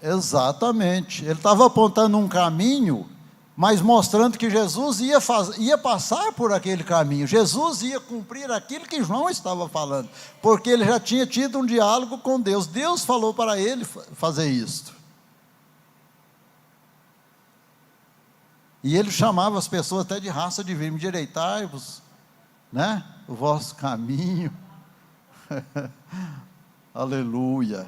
Exatamente. Ele estava apontando um caminho, mas mostrando que Jesus ia passar por aquele caminho. Jesus ia cumprir aquilo que João estava falando, porque ele já tinha tido um diálogo com Deus. Deus falou para ele fazer isto. E ele chamava as pessoas até de raça de verme: endireitai-vos, né, o vosso caminho. Aleluia.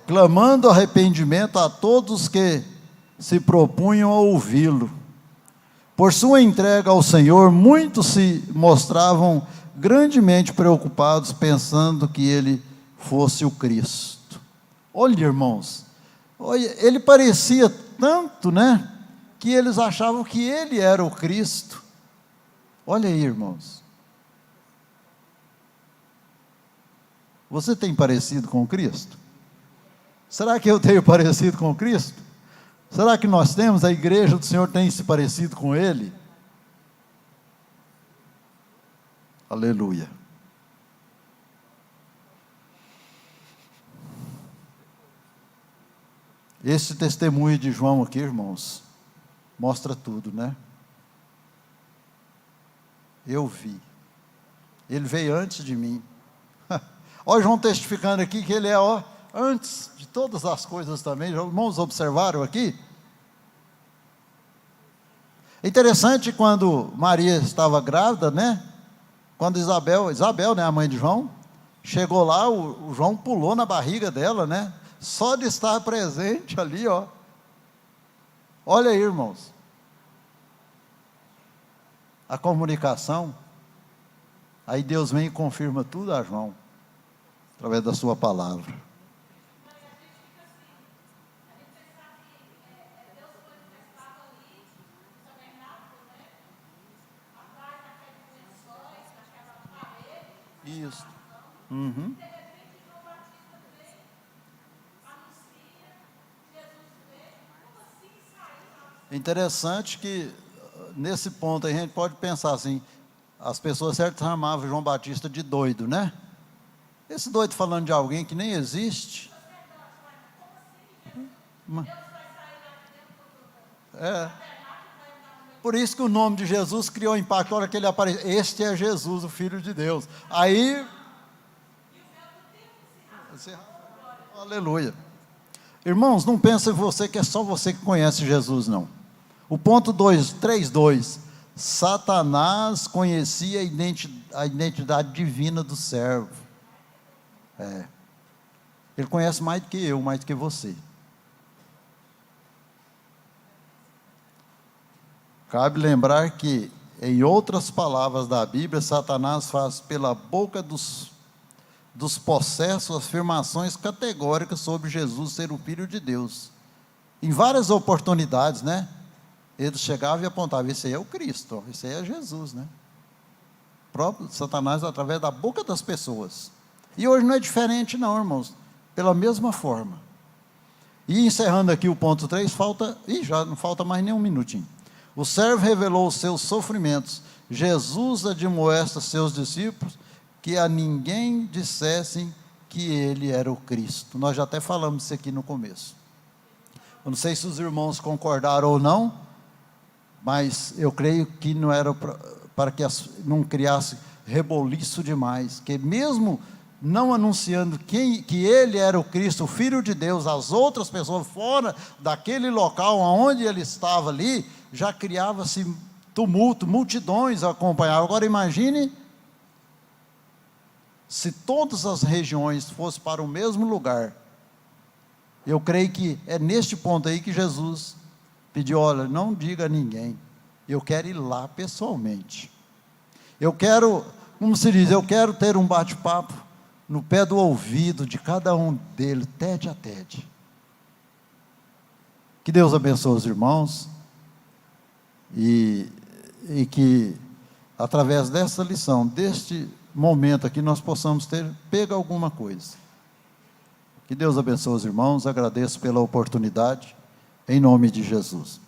Clamando arrependimento a todos que se propunham a ouvi-lo. Por sua entrega ao Senhor, muitos se mostravam grandemente preocupados, pensando que ele fosse o Cristo. Olha, irmãos, ele parecia tanto, né, que eles achavam que ele era o Cristo. Olha aí, irmãos. Você tem parecido com Cristo? Será que eu tenho parecido com Cristo? Será que nós temos, a igreja do Senhor tem se parecido com Ele? Aleluia. Esse testemunho de João aqui, irmãos, mostra tudo, né? Eu vi. Ele veio antes de mim. Olha João testificando aqui que ele é, antes de todas as coisas também. Irmãos, observaram aqui? É interessante quando Maria estava grávida, né? Quando Isabel, né, a mãe de João, chegou lá, o João pulou na barriga dela, né? Só de estar presente ali, ó. Olha aí, irmãos. A comunicação. Aí Deus vem e confirma tudo a João, através da sua palavra. Isso. Uhum. Interessante que, nesse ponto, a gente pode pensar assim, as pessoas certas chamavam João Batista de doido, né? Esse doido falando de alguém que nem existe. É. Por isso que o nome de Jesus criou impacto. A hora que ele apareceu, este é Jesus, o Filho de Deus. Aí, aleluia. Irmãos, não pense em você que é só você que conhece Jesus, não. O ponto 3:2, Satanás conhecia a identidade divina do servo. Ele conhece mais do que eu, mais do que você. Cabe lembrar que, em outras palavras da Bíblia, Satanás faz pela boca dos possessos afirmações categóricas sobre Jesus ser o Filho de Deus. Em várias oportunidades, né? Ele chegava e apontava, esse aí é o Cristo, esse aí é Jesus, né? O próprio Satanás, através da boca das pessoas. E hoje não é diferente não, irmãos. Pela mesma forma. E encerrando aqui o ponto 3, já não falta mais nem um minutinho. O servo revelou os seus sofrimentos. Jesus admoesta seus discípulos que a ninguém dissessem que ele era o Cristo. Nós já até falamos isso aqui no começo. Eu não sei se os irmãos concordaram ou não, mas eu creio que não era para que não criasse reboliço demais, que mesmo não anunciando que ele era o Cristo, o Filho de Deus, as outras pessoas fora daquele local onde ele estava ali, já criava-se tumulto, multidões acompanhavam. Agora imagine se todas as regiões fossem para o mesmo lugar. Eu creio que é neste ponto aí que Jesus pediu, olha, não diga a ninguém, eu quero ir lá pessoalmente. Eu quero, como se diz, eu quero ter um bate-papo no pé do ouvido de cada um deles, tete a tete. Que Deus abençoe os irmãos e que através dessa lição, deste momento aqui, nós possamos ter pego alguma coisa. Que Deus abençoe os irmãos, agradeço pela oportunidade, em nome de Jesus.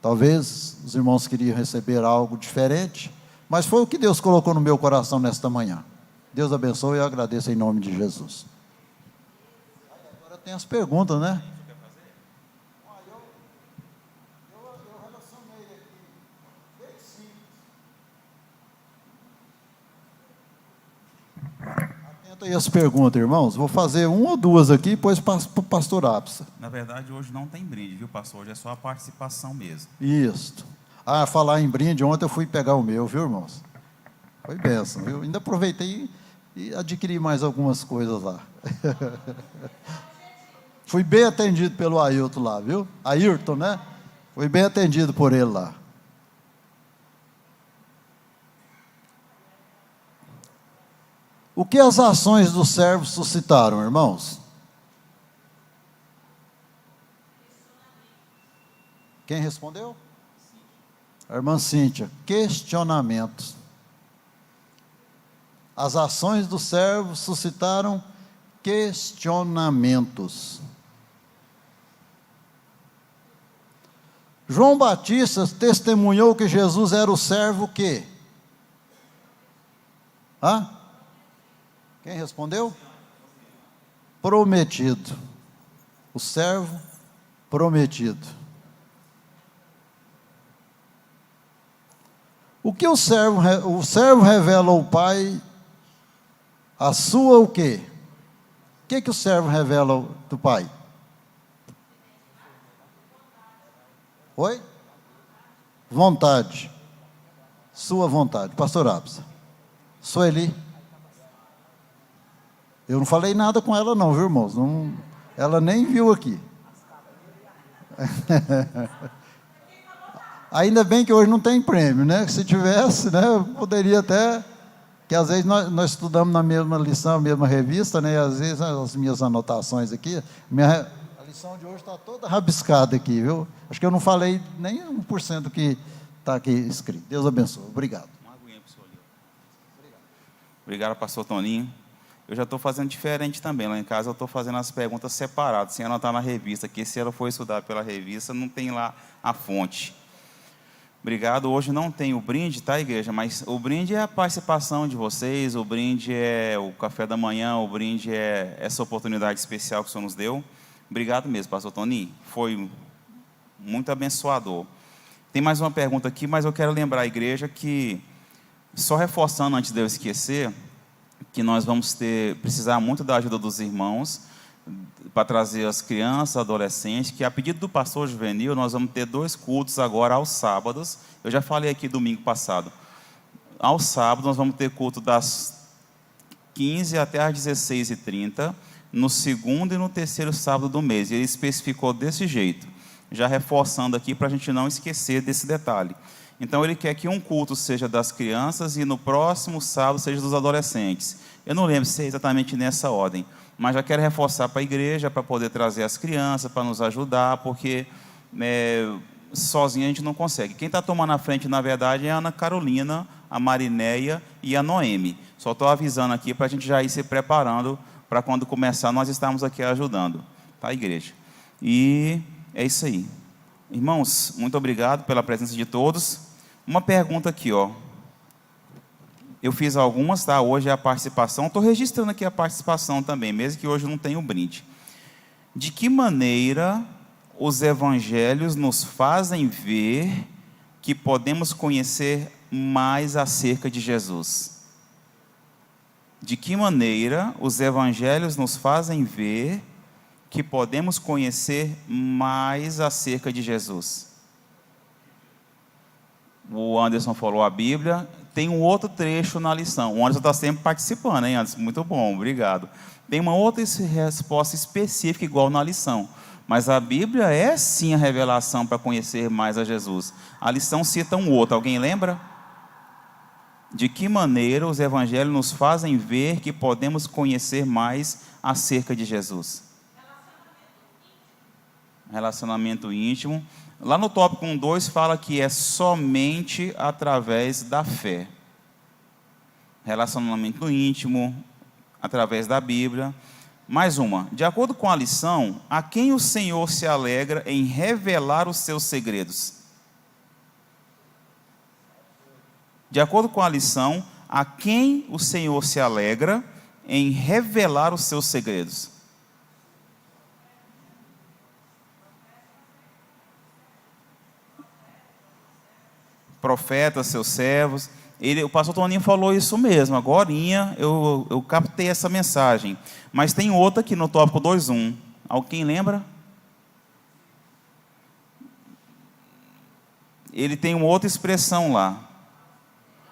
Talvez os irmãos queriam receber algo diferente, mas foi o que Deus colocou no meu coração nesta manhã. Deus abençoe e eu agradeço em nome de Jesus. Agora tem as perguntas, né? Eu relacionei aqui, bem simples. Atenta aí as perguntas, irmãos. Vou fazer uma ou duas aqui, depois passo para o pastor Apsa. Na verdade, hoje não tem brinde, viu, pastor? Hoje é só a participação mesmo. Isso. Falar em brinde, ontem eu fui pegar o meu, viu, irmãos? Foi bênção, viu? Ainda aproveitei e adquiri mais algumas coisas lá. Fui bem atendido pelo Ailton lá, viu? Ayrton, né? Fui bem atendido por ele lá. O que as ações dos servos suscitaram, irmãos? Quem respondeu? A irmã Cíntia. Questionamentos. As ações dos servos suscitaram questionamentos. João Batista testemunhou que Jesus era o servo que Hã? Quem respondeu? Prometido. O servo prometido. O que o servo revela ao pai, a sua o quê? O que o servo revela do pai? Oi? Vontade. Sua vontade. Pastor Absa. Sueli. Eu não falei nada com ela não, viu, irmãos? Não, ela nem viu aqui. Ainda bem que hoje não tem prêmio, né? Se tivesse, né, eu poderia até... Que às vezes nós estudamos na mesma lição, na mesma revista, né? E às vezes as minhas anotações aqui... A lição de hoje está toda rabiscada aqui, viu? Acho que eu não falei nem 1% do que está aqui escrito. Deus abençoe. Obrigado. Uma aguinha para o senhor ali. Obrigado, pastor Toninho. Eu já estou fazendo diferente também. Lá em casa eu estou fazendo as perguntas separadas, sem anotar na revista, que se ela for estudar pela revista, não tem lá a fonte. Obrigado. Hoje não tem o brinde, tá, igreja? Mas o brinde é a participação de vocês, o brinde é o café da manhã, o brinde é essa oportunidade especial que o Senhor nos deu. Obrigado mesmo, pastor Toninho. Foi muito abençoador. Tem mais uma pergunta aqui, mas eu quero lembrar a igreja que, só reforçando antes de eu esquecer, que nós vamos precisar muito da ajuda dos irmãos para trazer as crianças, adolescentes, que a pedido do pastor Juvenil, nós vamos ter 2 cultos agora aos sábados. Eu já falei aqui domingo passado. Aos sábados nós vamos ter culto das 15 até às 16h30, no segundo e no terceiro sábado do mês. E ele especificou desse jeito, já reforçando aqui para a gente não esquecer desse detalhe. Então, ele quer que um culto seja das crianças e no próximo sábado seja dos adolescentes. Eu não lembro se é exatamente nessa ordem, mas já quero reforçar para a igreja, para poder trazer as crianças, para nos ajudar, porque sozinho a gente não consegue. Quem está tomando a frente, na verdade, é a Ana Carolina, a Marinéia e a Noemi. Só estou avisando aqui para a gente já ir se preparando, para quando começar nós estarmos aqui ajudando, tá, igreja? E é isso aí. Irmãos, muito obrigado pela presença de todos. Uma pergunta aqui, ó. Eu fiz algumas, tá? Hoje é a participação. Estou registrando aqui a participação também, mesmo que hoje não tenha o brinde. De que maneira os evangelhos nos fazem ver que podemos conhecer mais acerca de Jesus? De que maneira os evangelhos nos fazem ver que podemos conhecer mais acerca de Jesus? O Anderson falou a Bíblia. Tem um outro trecho na lição. O Anderson está sempre participando, hein, Anderson? Muito bom, obrigado. Tem uma outra resposta específica igual na lição. Mas a Bíblia é sim a revelação para conhecer mais a Jesus. A lição cita um outro. Alguém lembra? De que maneira os evangelhos nos fazem ver que podemos conhecer mais acerca de Jesus? Relacionamento íntimo. Lá no tópico 1.2 fala que é somente através da fé. Relacionamento íntimo, através da Bíblia. Mais uma. De acordo com a lição, a quem o Senhor se alegra em revelar os seus segredos? De acordo com a lição, a quem o Senhor se alegra em revelar os seus segredos? Profetas, seus servos. O pastor Toninho falou isso mesmo. Agorinha eu captei essa mensagem. Mas tem outra aqui no tópico 2.1. Alguém lembra? Ele tem uma outra expressão lá.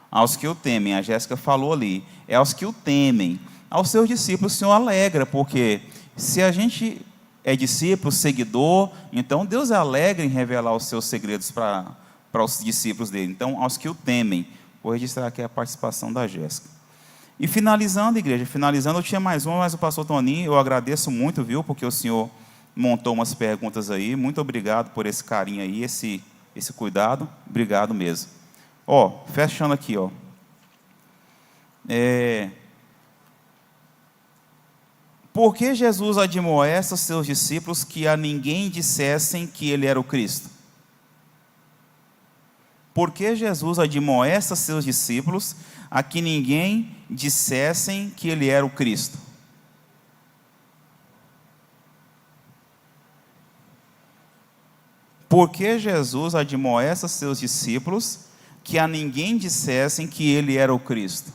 Aos que o temem. A Jéssica falou ali. É aos que o temem. Aos seus discípulos o Senhor alegra. Porque se a gente é discípulo, seguidor, então Deus é alegre em revelar os seus segredos para os discípulos dele. Então, aos que o temem. Vou registrar aqui a participação da Jéssica. E finalizando, igreja, eu tinha mais uma, mas o pastor Toninho, eu agradeço muito, viu, porque o senhor montou umas perguntas aí. Muito obrigado por esse carinho aí, esse cuidado. Obrigado mesmo. Ó, fechando aqui, ó. Por que Jesus admoesta os seus discípulos que a ninguém dissessem que ele era o Cristo? por que Jesus admoesta seus discípulos a que ninguém dissessem que ele era o Cristo? Por que Jesus admoesta seus discípulos que a ninguém dissessem que ele era o Cristo?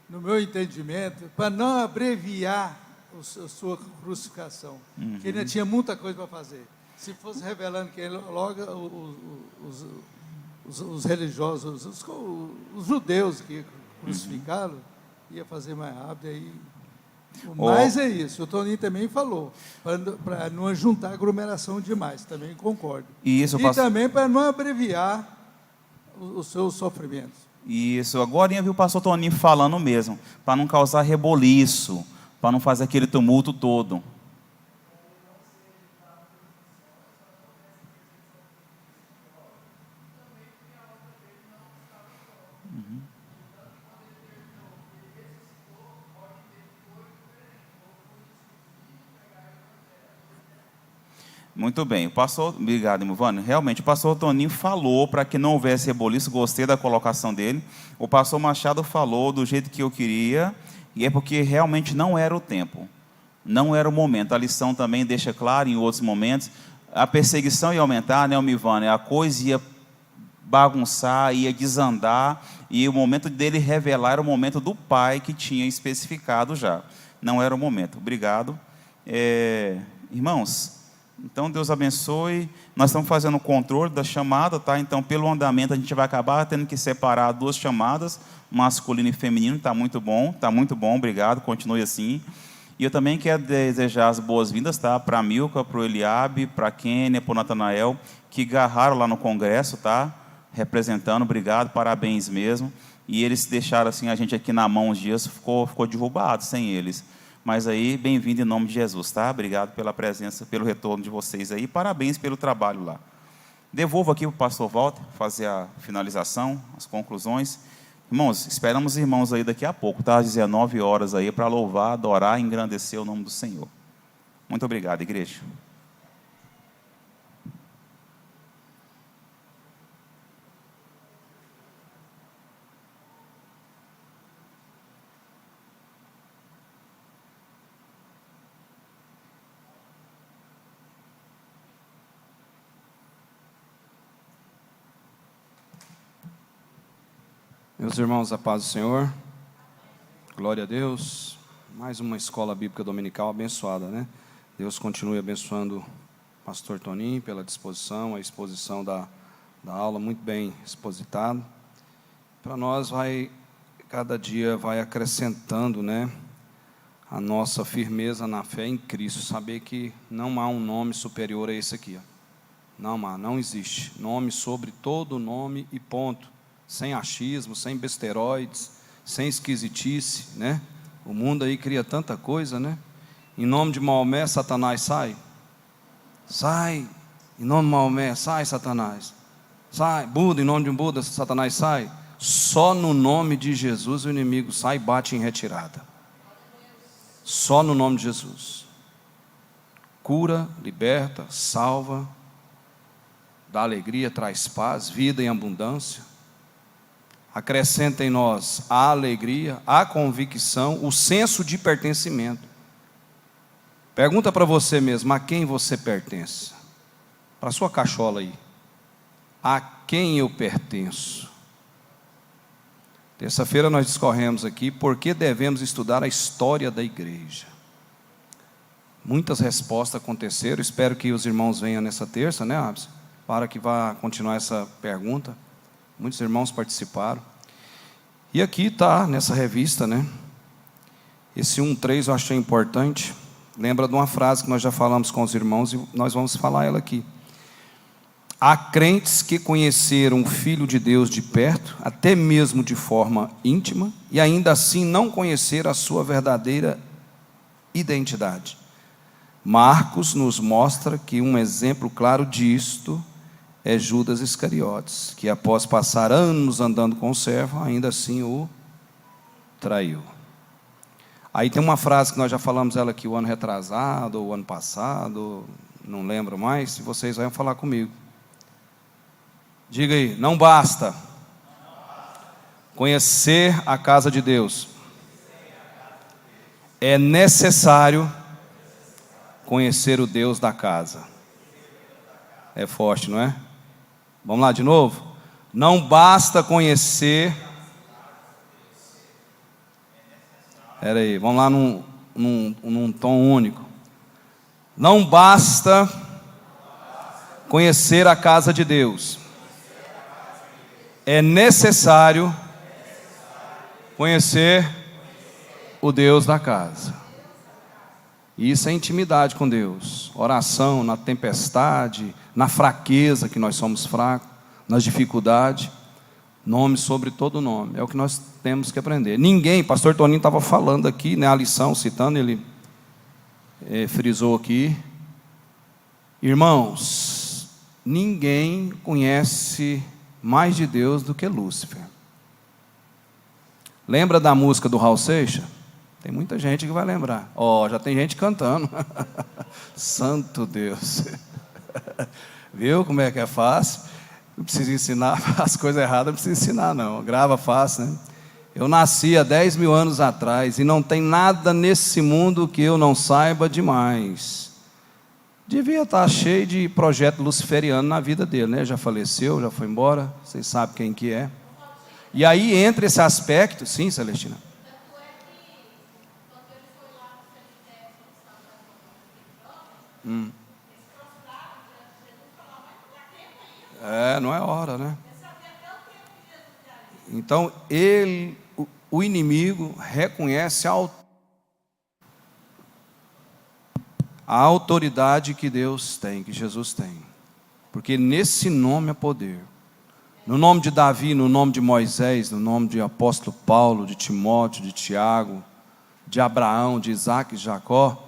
No meu entendimento, para não abreviar a sua crucificação, que ainda tinha muita coisa para fazer. Se fosse revelando que ele, logo os religiosos, os judeus que crucificaram, ia fazer mais rápido. Aí, o mais é isso. O Toninho também falou, para não juntar aglomeração demais, também concordo. E também para não abreviar os seus sofrimentos. Isso, agora eu vi o pastor Toninho falando mesmo, para não causar reboliço, para não fazer aquele tumulto todo. Muito bem, obrigado, Ivone. Realmente, o pastor Toninho falou para que não houvesse reboliço, gostei da colocação dele. O pastor Machado falou do jeito que eu queria, e é porque realmente não era o tempo, não era o momento. A lição também deixa claro em outros momentos, a perseguição ia aumentar, né, Ivone? A coisa ia bagunçar, ia desandar, e o momento dele revelar era o momento do Pai que tinha especificado já. Não era o momento. Obrigado. Irmãos, então, Deus abençoe. Nós estamos fazendo o controle da chamada, tá? Então, pelo andamento, a gente vai acabar tendo que separar 2 chamadas, masculino e feminino. Está muito bom, obrigado, continue assim. E eu também quero desejar as boas-vindas, tá? Para a Milka, para o Eliabe, para a Kênia, para o Natanael, que agarraram lá no congresso, tá? Representando, obrigado, parabéns mesmo. E eles deixaram assim, a gente aqui na mão uns dias, ficou derrubado sem eles. Mas aí, bem-vindo em nome de Jesus, tá? Obrigado pela presença, pelo retorno de vocês aí. Parabéns pelo trabalho lá. Devolvo aqui para o pastor Walter fazer a finalização, as conclusões. Irmãos, esperamos os irmãos aí daqui a pouco, tá? Às 19 horas aí, para louvar, adorar e engrandecer o nome do Senhor. Muito obrigado, igreja. Meus irmãos, a paz do Senhor, glória a Deus, mais uma escola bíblica dominical abençoada, né? Deus continue abençoando o pastor Toninho pela disposição, a exposição da aula, muito bem expositado. Para nós, cada dia vai acrescentando, né, a nossa firmeza na fé em Cristo, saber que não há um nome superior a esse aqui, ó. Não existe nome sobre todo nome e ponto. Sem achismo, sem besteroides, sem esquisitice, né? O mundo aí cria tanta coisa, né? Em nome de Maomé, Satanás sai. Sai. Em nome de Maomé, sai, Satanás. Sai. Buda, em nome de Buda, Satanás sai. Só no nome de Jesus o inimigo sai e bate em retirada. Só no nome de Jesus. Cura, liberta, salva, dá alegria, traz paz, vida em abundância. Acrescenta em nós a alegria, a convicção, o senso de pertencimento. Pergunta para você mesmo, a quem você pertence? Para a sua cachola aí. A quem eu pertenço? Terça-feira nós discorremos aqui por que devemos estudar a história da igreja. Muitas respostas aconteceram, espero que os irmãos venham nessa terça, né, Abs? Para que vá continuar essa pergunta. Muitos irmãos participaram. E aqui está, nessa revista, né? Esse 1:3 eu achei importante. Lembra de uma frase que nós já falamos com os irmãos e nós vamos falar ela aqui. Há crentes que conheceram o Filho de Deus de perto, até mesmo de forma íntima, e ainda assim não conheceram a sua verdadeira identidade. Marcos nos mostra que um exemplo claro disto é Judas Iscariotes, que após passar anos andando com o servo, ainda assim o traiu. Aí tem uma frase que nós já falamos ela aqui o ano retrasado, ou o ano passado, não lembro mais, se vocês vão falar comigo. Diga aí, não basta conhecer a casa de Deus. É necessário conhecer o Deus da casa. É forte, não é? Vamos lá de novo? Não basta conhecer. Espera aí, vamos lá num tom único. Não basta conhecer a casa de Deus. É necessário conhecer o Deus da casa. Isso é intimidade com Deus. Oração na tempestade, na fraqueza que nós somos fracos, nas dificuldades. Nome sobre todo nome. É o que nós temos que aprender. Ninguém, pastor Toninho estava falando aqui, né, a lição, citando, ele frisou aqui. Irmãos, ninguém conhece mais de Deus do que Lúcifer. Lembra da música do Raul Seixas? Tem muita gente que vai lembrar. Já tem gente cantando. Santo Deus. Viu como é que é fácil? Não precisa ensinar as coisas erradas, não precisa ensinar não. Grava fácil, né? Eu nasci há 10 mil anos atrás e não tem nada nesse mundo que eu não saiba demais. Devia estar cheio de projeto luciferiano na vida dele, né? Já faleceu, já foi embora, vocês sabem quem que é. E aí entra esse aspecto, sim, Celestina? Não é hora, né? Então, o inimigo reconhece a autoridade que Deus tem, que Jesus tem. Porque nesse nome há poder. No nome de Davi, no nome de Moisés, no nome de apóstolo Paulo, de Timóteo, de Tiago, de Abraão, de Isaac e Jacó,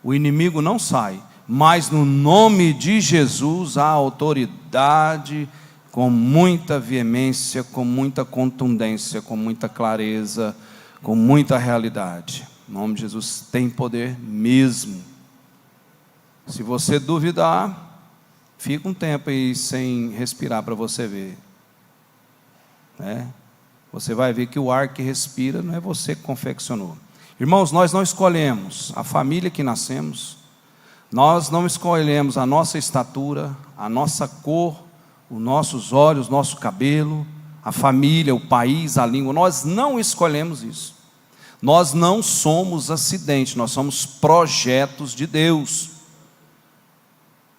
o inimigo não sai. Mas no nome de Jesus há autoridade com muita veemência, com muita contundência, com muita clareza, com muita realidade. O nome de Jesus tem poder mesmo. Se você duvidar, fica um tempo aí sem respirar para você ver. Você vai ver que o ar que respira não é você que confeccionou. Irmãos, nós não escolhemos a família que nascemos, nós não escolhemos a nossa estatura, a nossa cor, os nossos olhos, nosso cabelo, a família, o país, a língua. Nós não escolhemos isso. Nós não somos acidente, nós somos projetos de Deus.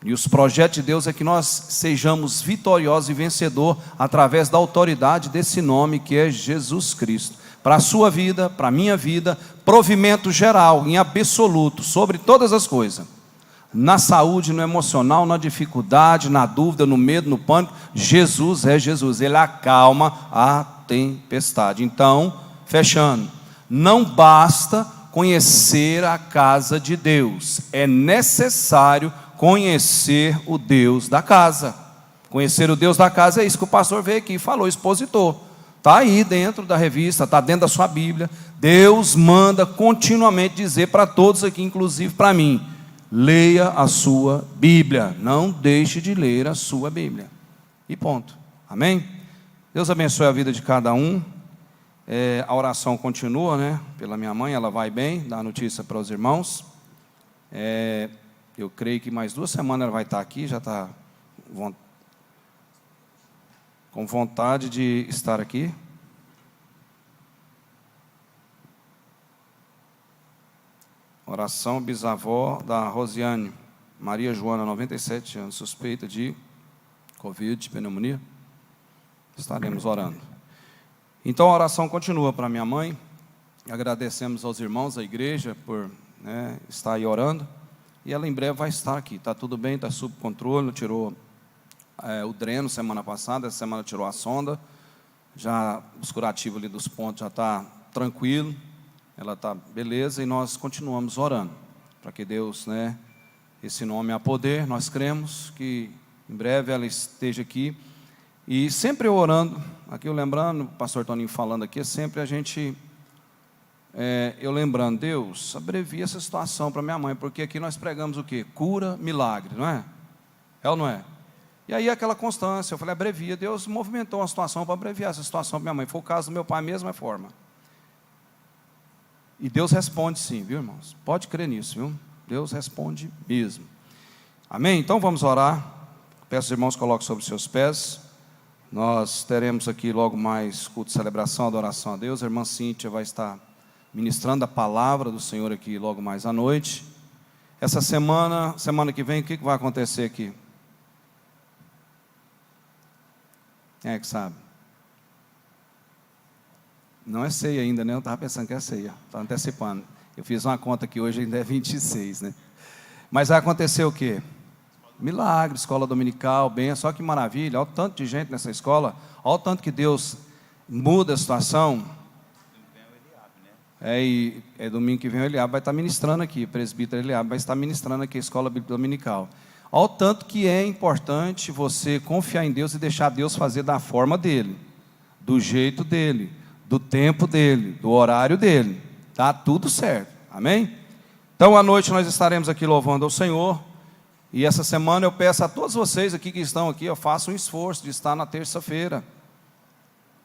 E os projetos de Deus é que nós sejamos vitoriosos e vencedores através da autoridade desse nome que é Jesus Cristo. Para a sua vida, para a minha vida, provimento geral, em absoluto, sobre todas as coisas. Na saúde, no emocional, na dificuldade, na dúvida, no medo, no pânico, Jesus é Jesus. Ele acalma a tempestade. Então, fechando, não basta conhecer a casa de Deus. É necessário conhecer o Deus da casa. Conhecer o Deus da casa é isso que o pastor veio aqui e falou, expositor. Está aí dentro da revista, está dentro da sua Bíblia. Deus manda continuamente dizer para todos aqui, inclusive para mim, leia a sua Bíblia. Não deixe de ler a sua Bíblia. E ponto. Amém? Deus abençoe a vida de cada um. A oração continua, né? Pela minha mãe, ela vai bem, dá notícia para os irmãos. Eu creio que mais 2 semanas ela vai estar aqui, já está com vontade de estar aqui. Oração bisavó da Rosiane, Maria Joana, 97 anos, suspeita de Covid, pneumonia. Estaremos orando. Então a oração continua para minha mãe. Agradecemos aos irmãos da igreja por estar aí orando. E ela em breve vai estar aqui. Está tudo bem, está sob controle. Tirou o dreno semana passada, essa semana tirou a sonda. Já os curativos ali dos pontos já está tranquilo. Ela está beleza e nós continuamos orando. Para que Deus, esse nome há poder, nós cremos que em breve ela esteja aqui. E sempre eu orando, aqui eu lembrando, o pastor Toninho falando aqui, sempre a gente... eu lembrando, Deus, abrevia essa situação para minha mãe, porque aqui nós pregamos o quê? Cura, milagre, não é? É ou não é? E aí aquela constância, eu falei, abrevia. Deus movimentou uma situação para abreviar essa situação para minha mãe. Foi o caso do meu pai, a mesma forma. E Deus responde sim, viu, irmãos? Pode crer nisso, viu? Deus responde mesmo. Amém? Então vamos orar. Peço aos irmãos, coloquem sobre os seus pés. Nós teremos aqui logo mais culto de celebração, adoração a Deus. A irmã Cíntia vai estar ministrando a palavra do Senhor aqui logo mais à noite. Essa semana que vem, o que vai acontecer aqui? Quem é que sabe? Não é ceia ainda, né? Eu estava pensando que é ceia. Estou antecipando. Eu fiz uma conta que hoje ainda é 26, né? Mas vai acontecer o quê? Milagre, escola dominical, benção. Olha que maravilha. Olha o tanto de gente nessa escola. Olha o tanto que Deus muda a situação. Domingo que vem o Eliabe vai estar ministrando aqui. O presbítero Eliabe vai estar ministrando aqui a escola bíblica dominical. Olha o tanto que é importante você confiar em Deus e deixar Deus fazer da forma dele, do jeito dele, do tempo dele, do horário dele. Está tudo certo. Amém? Então, à noite nós estaremos aqui louvando ao Senhor. E essa semana eu peço a todos vocês aqui que estão aqui, eu faço um esforço de estar na terça-feira.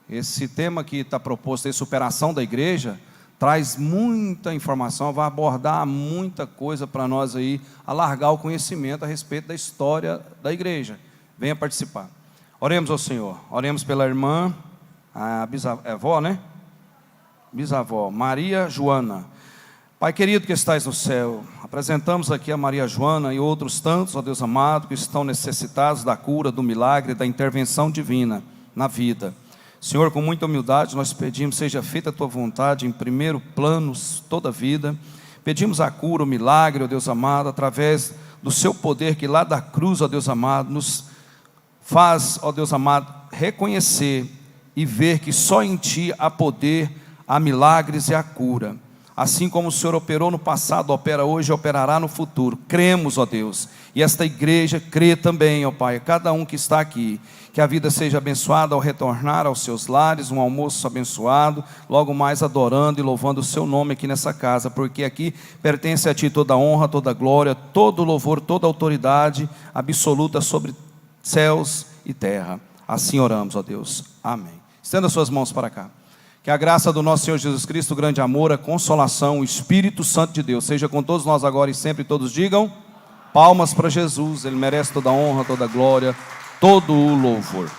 Esse tema que está proposto aí, superação da igreja, traz muita informação, vai abordar muita coisa para nós aí, alargar o conhecimento a respeito da história da igreja. Venha participar. Oremos ao Senhor. Oremos pela irmã, a bisavó, né? Bisavó, Maria Joana. Pai querido que estais no céu, apresentamos aqui a Maria Joana e outros tantos, ó Deus amado, que estão necessitados da cura, do milagre, da intervenção divina na vida. Senhor, com muita humildade nós pedimos, seja feita a tua vontade em primeiro plano, toda a vida. Pedimos a cura, o milagre, ó Deus amado, através do seu poder que lá da cruz, ó Deus amado, nos faz, ó Deus amado, reconhecer e ver que só em ti há poder, há milagres e há cura. Assim como o Senhor operou no passado, opera hoje e operará no futuro. Cremos, ó Deus, e esta igreja crê também, ó Pai, cada um que está aqui, que a vida seja abençoada ao retornar aos seus lares, um almoço abençoado, logo mais adorando e louvando o seu nome aqui nessa casa, porque aqui pertence a ti toda a honra, toda a glória, todo o louvor, toda a autoridade absoluta sobre céus e terra. Assim oramos, ó Deus. Amém. Estenda suas mãos para cá. Que a graça do nosso Senhor Jesus Cristo, o grande amor, a consolação, o Espírito Santo de Deus, seja com todos nós agora e sempre. Todos digam, palmas para Jesus, Ele merece toda a honra, toda a glória, todo o louvor.